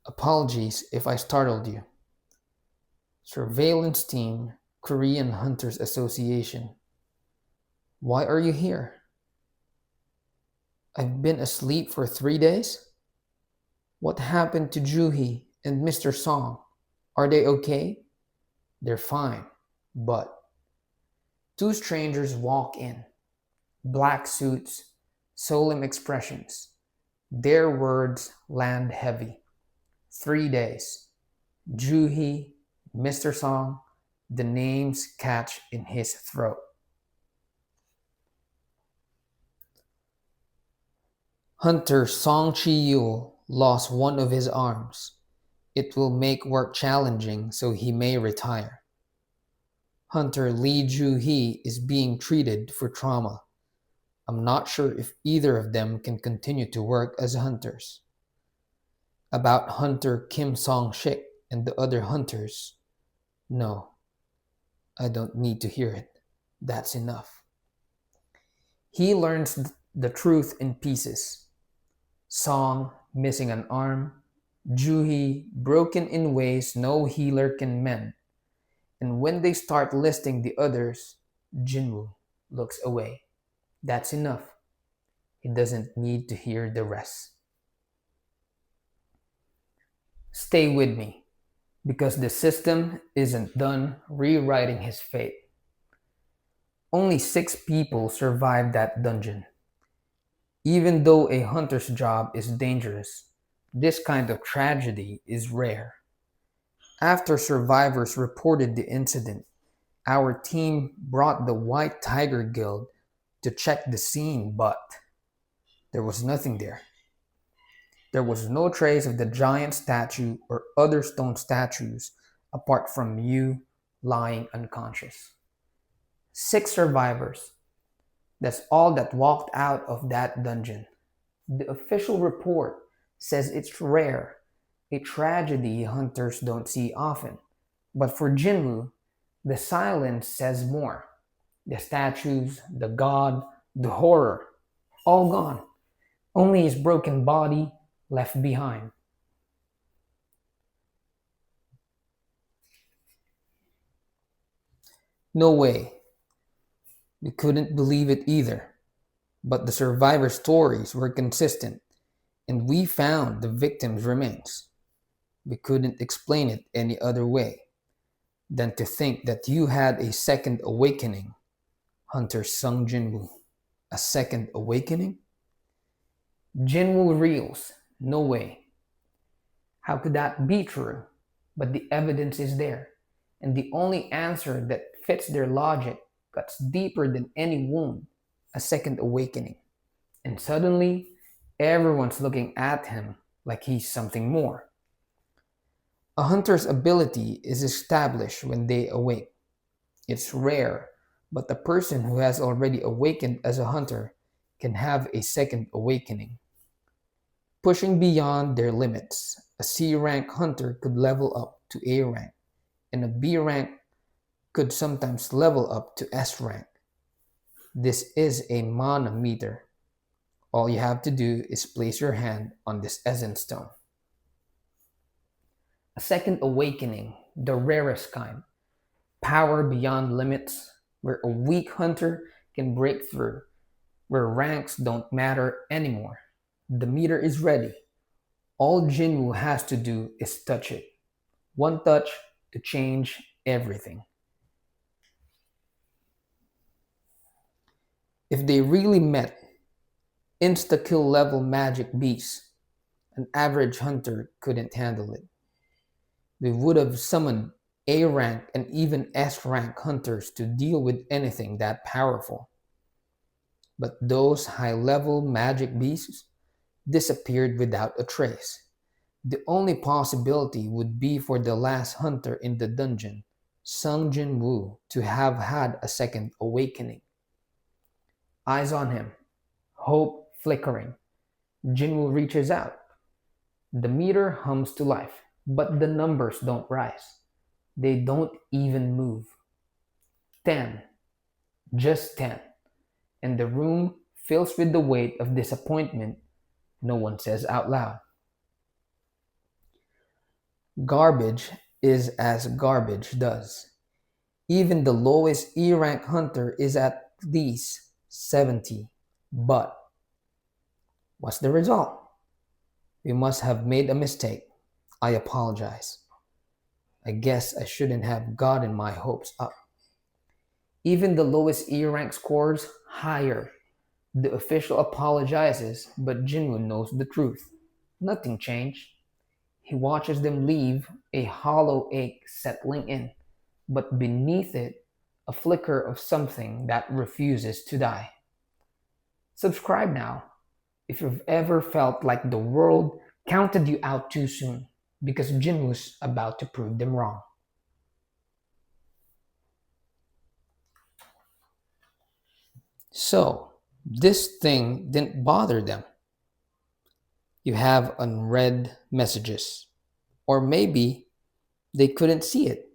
Speaker 1: Apologies if I startled you. Surveillance Team, Korean Hunters Association. Why are you here? I've been asleep for 3 days? What happened to Juhi And Mr. Song, are they okay? They're fine, but two strangers walk in, black suits, solemn expressions. Their words land heavy. 3 days. Juhi, Mr. Song, the names catch in his throat. Hunter Song Chi-yul lost one of his arms. It will make work challenging, so he may retire. Hunter Lee Joo-hee is being treated for trauma. I'm not sure if either of them can continue to work as hunters. About Hunter Kim Song-shik and the other hunters, no, I don't need to hear it. That's enough. He learns the truth in pieces. Song missing an arm, Juhi broken in ways no healer can mend. And when they start listing the others, Jinwoo looks away. That's enough. He doesn't need to hear the rest. Stay with me, because the system isn't done rewriting his fate. Only 6 people survived that dungeon. Even though a hunter's job is dangerous, this kind of tragedy is rare. After survivors reported the incident, our team brought the White Tiger Guild to check the scene, but there was nothing there. There was no trace of the giant statue or other stone statues apart from you lying unconscious. 6 survivors. That's all that walked out of that dungeon. The official report says it's rare, a tragedy hunters don't see often. But for Jinwoo, the silence says more. The statues, the god, the horror, all gone. Only his broken body left behind. No way. We couldn't believe it either. But the survivor stories were consistent, and we found the victim's remains. We couldn't explain it any other way than to think that you had a second awakening, Hunter Sung Jinwoo. A second awakening? Jinwoo reels. No way. How could that be true? But the evidence is there, and the only answer that fits their logic cuts deeper than any wound. A second awakening. And suddenly, everyone's looking at him like he's something more. A hunter's ability is established when they awake. It's rare, but the person who has already awakened as a hunter can have a second awakening. Pushing beyond their limits, a C rank hunter could level up to A rank, and a B rank could sometimes level up to S rank. This is a mana meter. All you have to do is place your hand on this essence stone. A second awakening, the rarest kind. Power beyond limits, where a weak hunter can break through, where ranks don't matter anymore. The meter is ready. All Jinwoo has to do is touch it. One touch to change everything. If they really met insta-kill level magic beasts, an average hunter couldn't handle it. We would have summoned A rank and even S rank hunters to deal with anything that powerful. But those high level magic beasts disappeared without a trace. The only possibility would be for the last hunter in the dungeon, Sung Jinwoo, to have had a second awakening. Eyes on him, hope flickering. Jinwoo reaches out. The meter hums to life, but the numbers don't rise. They don't even move. 10. Just 10. And the room fills with the weight of disappointment no one says out loud. Garbage is as garbage does. Even the lowest E rank hunter is at least 70. But what's the result? We must have made a mistake. I apologize. I guess I shouldn't have gotten my hopes up. Even the lowest E rank scores higher. The official apologizes, but Jinwoo knows the truth. Nothing changed. He watches them leave, a hollow ache settling in, but beneath it, a flicker of something that refuses to die. Subscribe now if you've ever felt like the world counted you out too soon because Jinwoo's about to prove them wrong. So, this thing didn't bother them. You have unread messages. Or maybe they couldn't see it.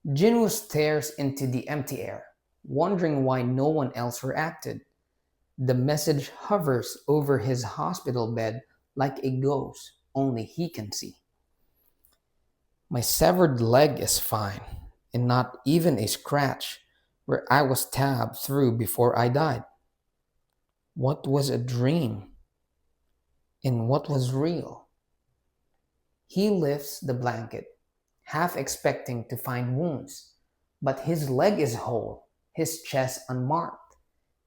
Speaker 1: Jinwoo stares into the empty air, wondering why no one else reacted. The message hovers over his hospital bed like a ghost only he can see. My severed leg is fine, and not even a scratch where I was stabbed through before I died. What was a dream and what was real? He lifts the blanket, half expecting to find wounds, but his leg is whole, his chest unmarked.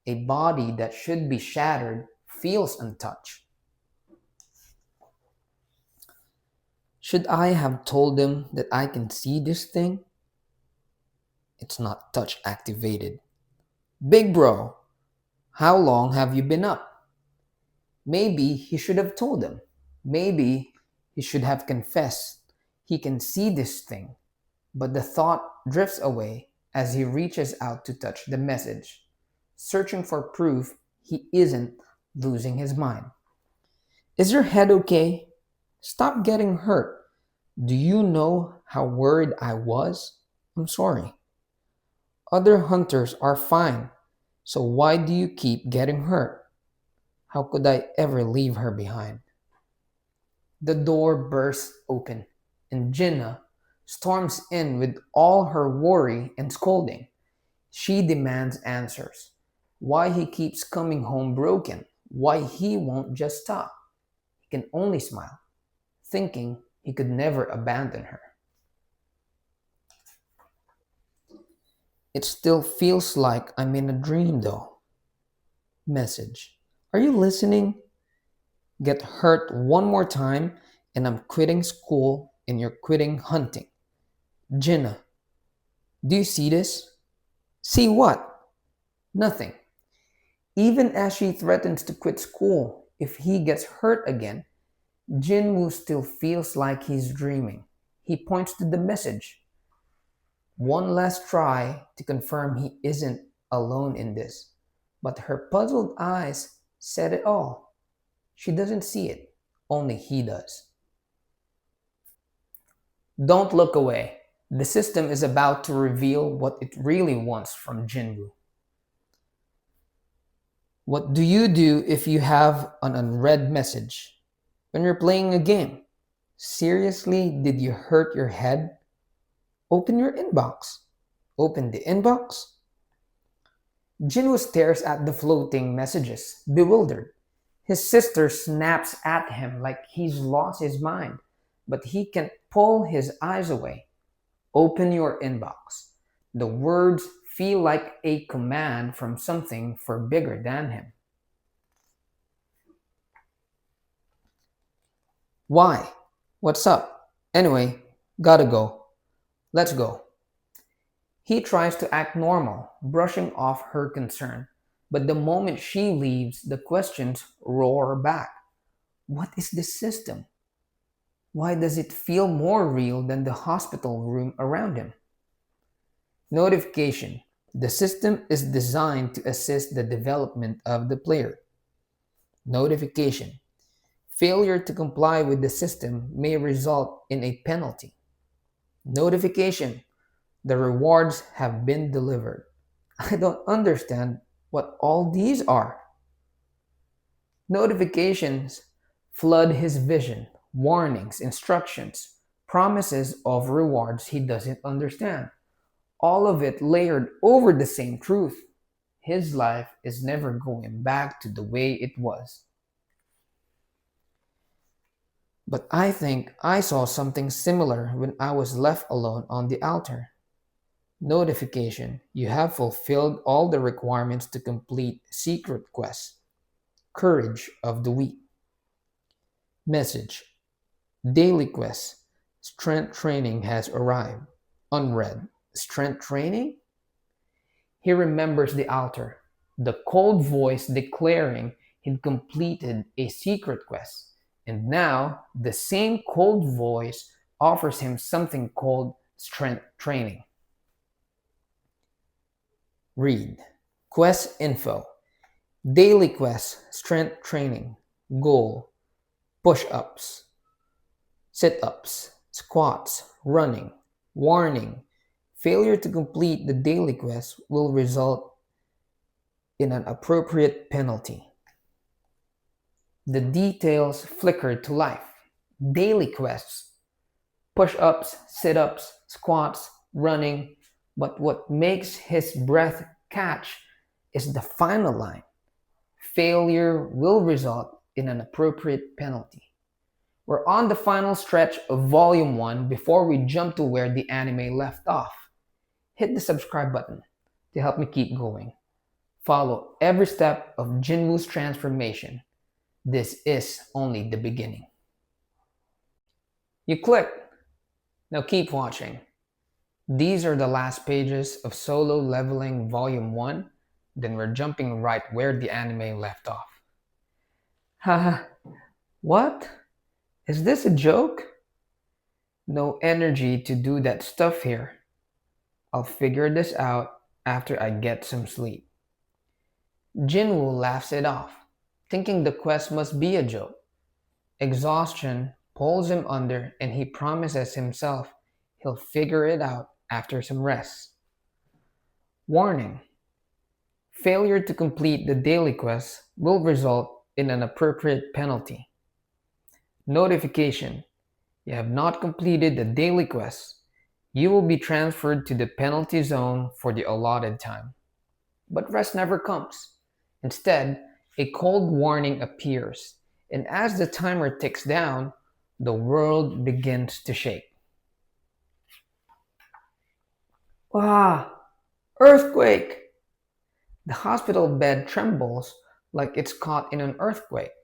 Speaker 1: A body that should be shattered feels untouched. Should I have told him that I can see this thing? It's not touch activated. Big bro, how long have you been up? Maybe he should have told him. Maybe he should have confessed. He can see this thing, but the thought drifts away as he reaches out to touch the message, searching for proof he isn't losing his mind. Is your head okay? Stop getting hurt. Do you know how worried I was? I'm sorry. Other hunters are fine, so why do you keep getting hurt? How could I ever leave her behind? The door bursts open, and Jinnah storms in with all her worry and scolding. She demands answers. Why he keeps coming home broken? Why he won't just stop? He can only smile, thinking he could never abandon her. It still feels like I'm in a dream though. Message. Are you listening? Get hurt one more time and I'm quitting school and you're quitting hunting. Jinnah, do you see this? See what? Nothing. Even as she threatens to quit school if he gets hurt again, Jinwoo still feels like he's dreaming. He points to the message. One last try to confirm he isn't alone in this. But her puzzled eyes said it all. She doesn't see it, only he does. Don't look away. The system is about to reveal what it really wants from Jinwoo. What do you do if you have an unread message? When you're playing a game? Seriously, did you hurt your head? Open your inbox. Open the inbox? Jinwoo stares at the floating messages, bewildered. His sister snaps at him like he's lost his mind, but he can't pull his eyes away. Open your inbox. The words feel like a command from something far bigger than him. Why? What's up? Anyway, gotta go. Let's go. He tries to act normal, brushing off her concern. But the moment she leaves, the questions roar back. What is this system? Why does it feel more real than the hospital room around him? Notification. The system is designed to assist the development of the player. Notification. Failure to comply with the system may result in a penalty. Notification. The rewards have been delivered. I don't understand what all these are. Notifications flood his vision, warnings, instructions, promises of rewards he doesn't understand. All of it layered over the same truth. His life is never going back to the way it was. But I think I saw something similar when I was left alone on the altar. Notification: you have fulfilled all the requirements to complete secret quest. Courage of the week. Message: daily quest. Strength training has arrived. Unread. Strength training? He remembers the altar, the cold voice declaring he'd completed a secret quest. And now the same cold voice offers him something called strength training. Read. Quest info. Daily quest, strength training. Goal: push ups, sit ups, squats, running. Warning: failure to complete the daily quest will result in an appropriate penalty. The details flicker to life. Daily quests: push ups, sit ups, squats, running. But what makes his breath catch is the final line: failure will result in an appropriate penalty. We're on the final stretch of Volume 1 before we jump to where the anime left off. Hit the subscribe button to help me keep going. Follow every step of Jinwoo's transformation. This is only the beginning. You clicked. Now keep watching. These are the last pages of Solo Leveling Volume 1. Then we're jumping right where the anime left off. Haha, what? Is this a joke? No energy to do that stuff here. I'll figure this out after I get some sleep. Jinwoo laughs it off, thinking the quest must be a joke. Exhaustion pulls him under and he promises himself he'll figure it out after some rest. Warning: failure to complete the daily quest will result in an appropriate penalty. Notification: you have not completed the daily quest. You will be transferred to the penalty zone for the allotted time. But rest never comes. Instead, a cold warning appears, and as the timer ticks down, the world begins to shake. Wow! Earthquake! The hospital bed trembles like it's caught in an earthquake,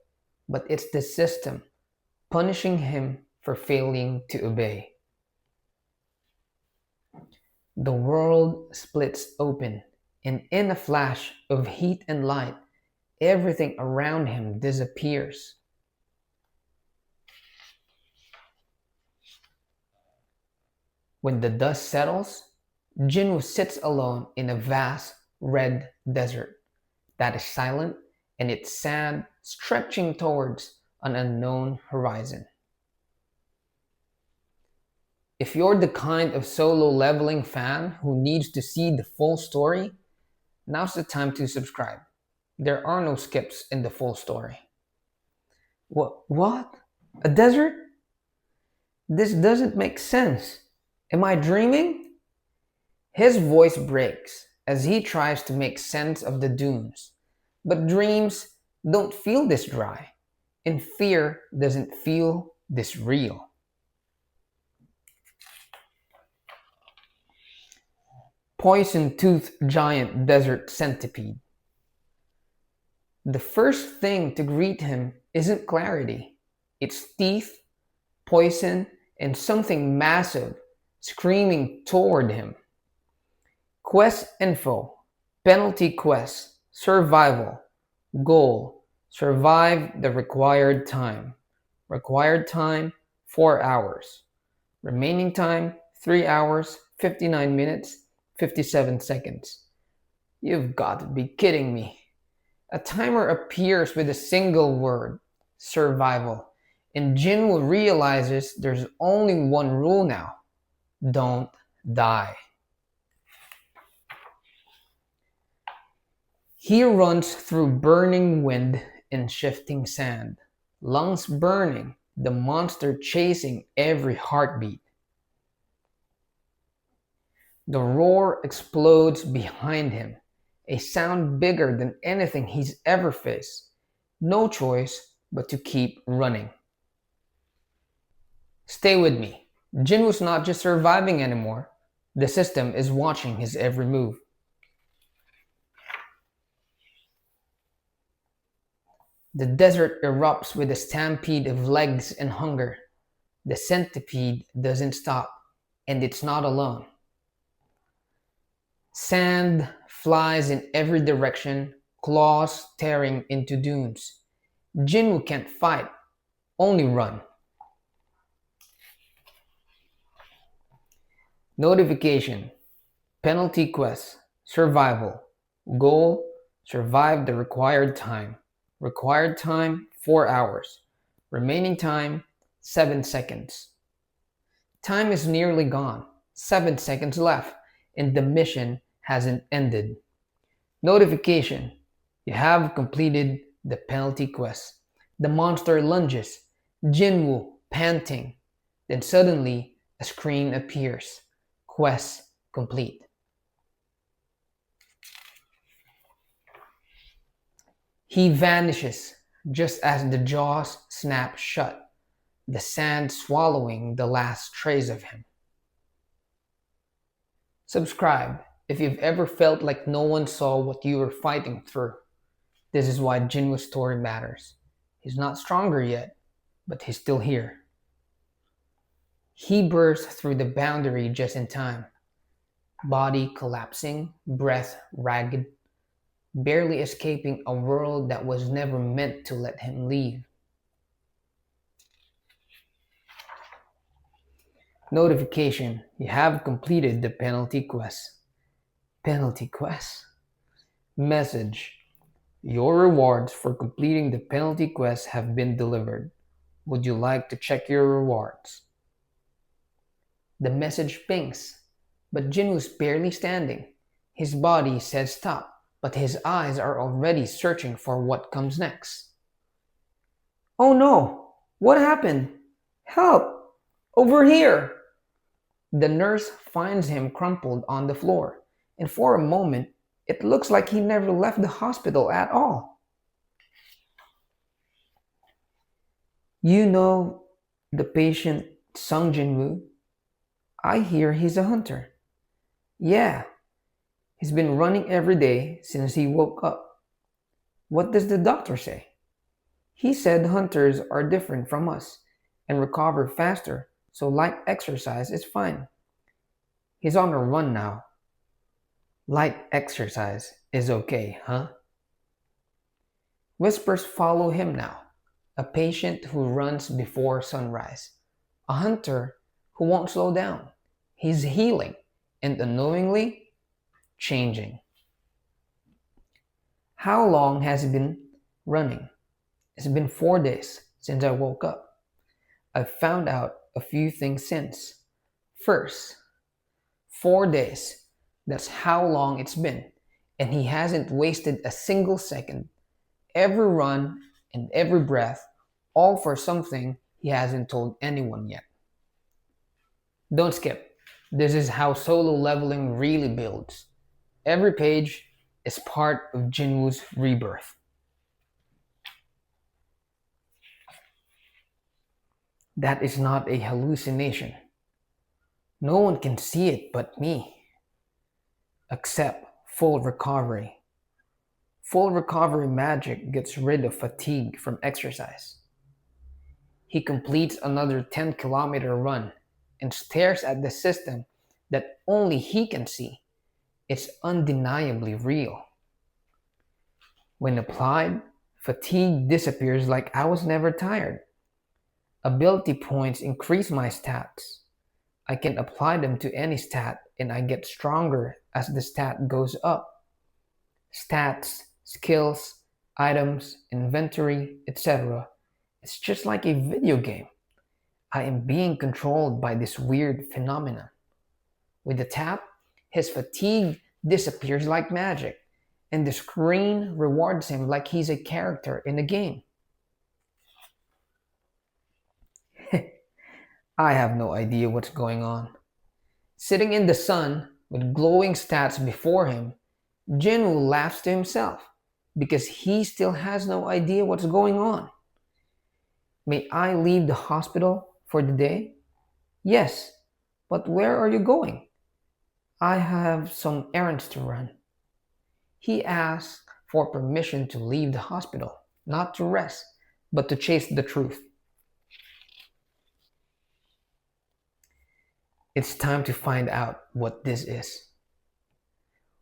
Speaker 1: but it's the system punishing him for failing to obey. The world splits open, and in a flash of heat and light, everything around him disappears. When the dust settles, Jinwoo sits alone in a vast red desert that is silent and its sand stretching towards an unknown horizon. If you're the kind of Solo Leveling fan who needs to see the full story, now's the time to subscribe. There are no skips in the full story. What? A desert? This doesn't make sense. Am I dreaming? His voice breaks as he tries to make sense of the dunes. But dreams don't feel this dry, and fear doesn't feel this real. Poison-toothed giant desert centipede. The first thing to greet him isn't clarity. It's teeth, poison, and something massive screaming toward him. Quest info: penalty quest, survival, goal: survive the required time. Required time: 4 hours. Remaining time: 3 hours, 59 minutes, 57 seconds. You've got to be kidding me. A timer appears with a single word: survival. And Jinwoo realizes there's only one rule now: don't die. He runs through burning wind and shifting sand, lungs burning, the monster chasing every heartbeat. The roar explodes behind him, a sound bigger than anything he's ever faced. No choice but to keep running. Stay with me. Jinwoo's not just surviving anymore. The system is watching his every move. The desert erupts with a stampede of legs and hunger. The centipede doesn't stop, and it's not alone. Sand flies in every direction, claws tearing into dunes. Jinwoo can't fight, only run. Notification. Penalty quest. Survival. Goal. Survive the required time. Required time 4 hours. Remaining time 7 seconds. Time is nearly gone. 7 seconds left, and the mission hasn't ended. Notification. You have completed the penalty quest. The monster lunges. Jinwoo panting. Then suddenly a screen appears. Quest complete. He vanishes just as the jaws snap shut, the sand swallowing the last trace of him. Subscribe if you've ever felt like no one saw what you were fighting through. This is why Jinwoo's story matters. He's not stronger yet, but he's still here. He bursts through the boundary just in time. Body collapsing, breath ragged, barely escaping a world that was never meant to let him leave. Notification. You have completed the penalty quest. Penalty quest? Message. Your rewards for completing the penalty quest have been delivered. Would you like to check your rewards? The message pings, but Jinwoo's barely standing. His body says stop, but his eyes are already searching for what comes next. Oh no! What happened? Help! Over here! The nurse finds him crumpled on the floor, and for a moment, it looks like he never left the hospital at all. You know the patient Sung Jinwoo? I hear he's a hunter. Yeah, he's been running every day since he woke up. What does the doctor say? He said hunters are different from us and recover faster, so light exercise is fine. He's on a run now. Light exercise is okay, huh? Whispers follow him now. A patient who runs before sunrise. A hunter who won't slow down. He's healing and unknowingly changing. How long has he been running? It's been 4 days since I woke up. I've found out a few things since. First, 4 days. That's how long it's been. And he hasn't wasted a single second. Every run and every breath, all for something he hasn't told anyone yet. Don't skip. This is how solo leveling really builds. Every page is part of Jinwoo's rebirth. That is not a hallucination. No one can see it but me. Accept full recovery. Full recovery magic gets rid of fatigue from exercise. He completes another 10-kilometer run and stares at the system that only he can see. It's undeniably real. When applied, fatigue disappears like I was never tired. Ability points increase my stats. I can apply them to any stat and I get stronger as the stat goes up. Stats, skills, items, inventory, etc. It's just like a video game. I am being controlled by this weird phenomenon. With a tap, his fatigue disappears like magic, and the screen rewards him like he's a character in a game. I have no idea what's going on. Sitting in the sun with glowing stats before him, Jinwoo laughs to himself because he still has no idea what's going on. May I leave the hospital for the day? Yes, but where are you going? I have some errands to run. He asks for permission to leave the hospital, not to rest, but to chase the truth. It's time to find out what this is.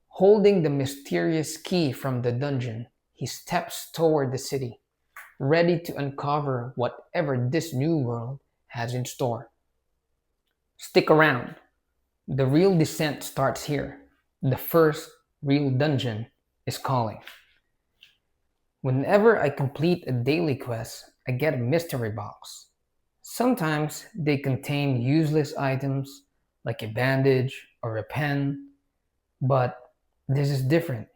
Speaker 1: Holding the mysterious key from the dungeon, he steps toward the city, ready to uncover whatever this new world has in store. Stick around. The real descent starts here. The first real dungeon is calling. Whenever I complete a daily quest, I get a mystery box. Sometimes they contain useless items like a bandage or a pen, but this is different.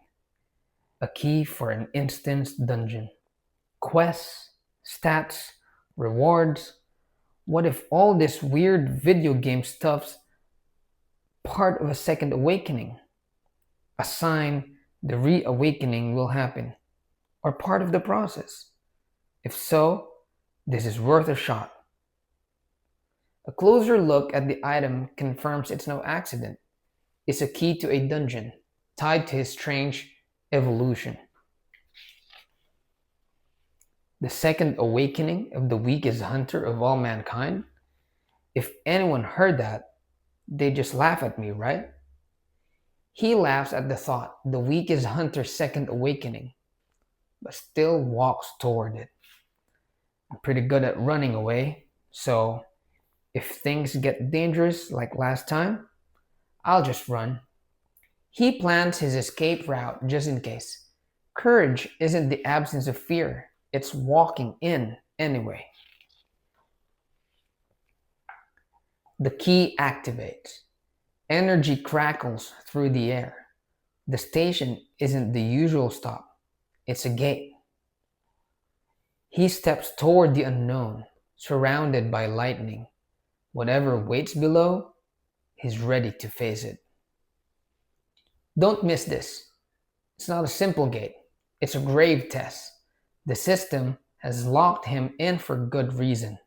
Speaker 1: A key for an instance dungeon. Quests, stats, rewards. What if all this weird video game stuff's part of a second awakening? A sign the reawakening will happen, or part of the process? If so, this is worth a shot. A closer look at the item confirms it's no accident. It's a key to a dungeon, tied to his strange evolution. The second awakening of the weakest hunter of all mankind? If anyone heard that, they just laugh at me, right? He laughs at the thought, the weakest hunter's second awakening, but still walks toward it. I'm pretty good at running away, so if things get dangerous like last time, I'll just run. He plans his escape route just in case. Courage isn't the absence of fear, it's walking in anyway. The key activates. Energy crackles through the air. The station isn't the usual stop, it's a gate. He steps toward the unknown, surrounded by lightning. Whatever waits below, he's ready to face it. Don't miss this. It's not a simple gate, it's a grave test. The system has locked him in for good reason.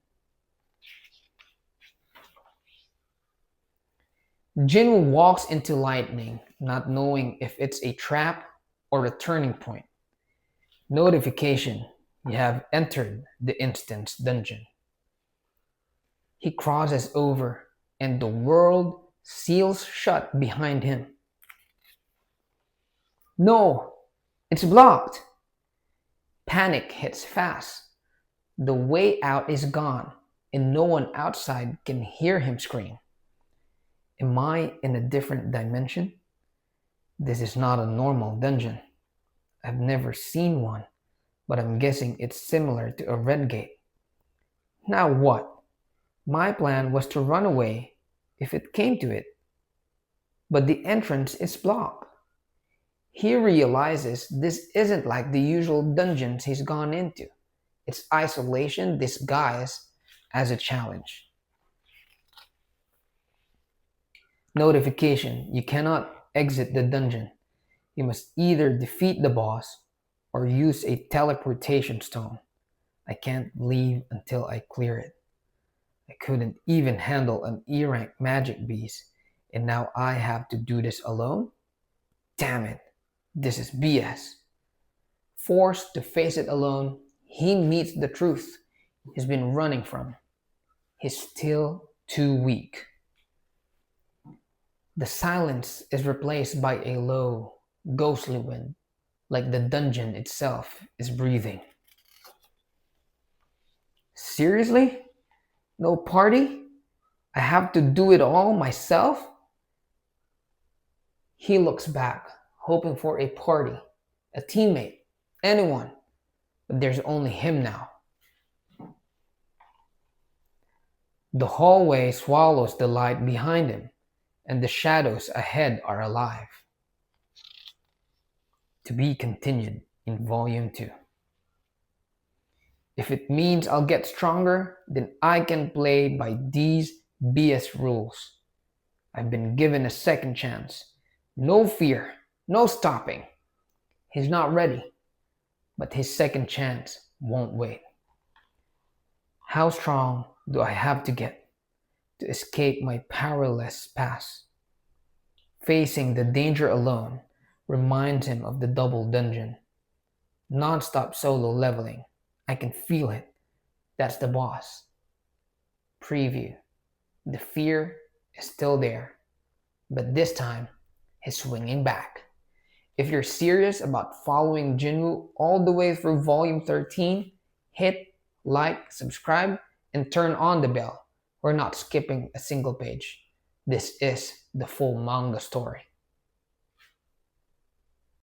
Speaker 1: Jinwoo walks into lightning, not knowing if it's a trap or a turning point. Notification: you have entered the instance dungeon. He crosses over, and the world seals shut behind him. No, it's blocked. Panic hits fast. The way out is gone, and no one outside can hear him scream. Am I in a different dimension? This is not a normal dungeon. I've never seen one, but I'm guessing it's similar to a red gate. Now what? My plan was to run away if it came to it, but the entrance is blocked. He realizes this isn't like the usual dungeons he's gone into. It's isolation disguised as a challenge. Notification: you cannot exit the dungeon. You must either defeat the boss or use a teleportation stone. I can't leave until I clear it. I couldn't even handle an E rank magic beast, and now I have to do this alone? Damn it, this is BS. Forced to face it alone, he meets the truth he's been running from. He's still too weak. The silence is replaced by a low, ghostly wind, like the dungeon itself is breathing. Seriously? No party? I have to do it all myself? He looks back, hoping for a party, a teammate, anyone, but there's only him now. The hallway swallows the light behind him, and the shadows ahead are alive. To be continued in Volume 2. If it means I'll get stronger, then I can play by these BS rules. I've been given a second chance. No fear, no stopping. He's not ready, but his second chance won't wait. How strong do I have to get to escape my powerless past. Facing the danger alone reminds him of the double dungeon. Non-stop solo leveling. I can feel it. That's the boss. Preview. The fear is still there, but this time he's swinging back. If you're serious about following Jinwoo all the way through volume 13, hit like, subscribe, and turn on the bell. We're not skipping a single page. This is the full manga story.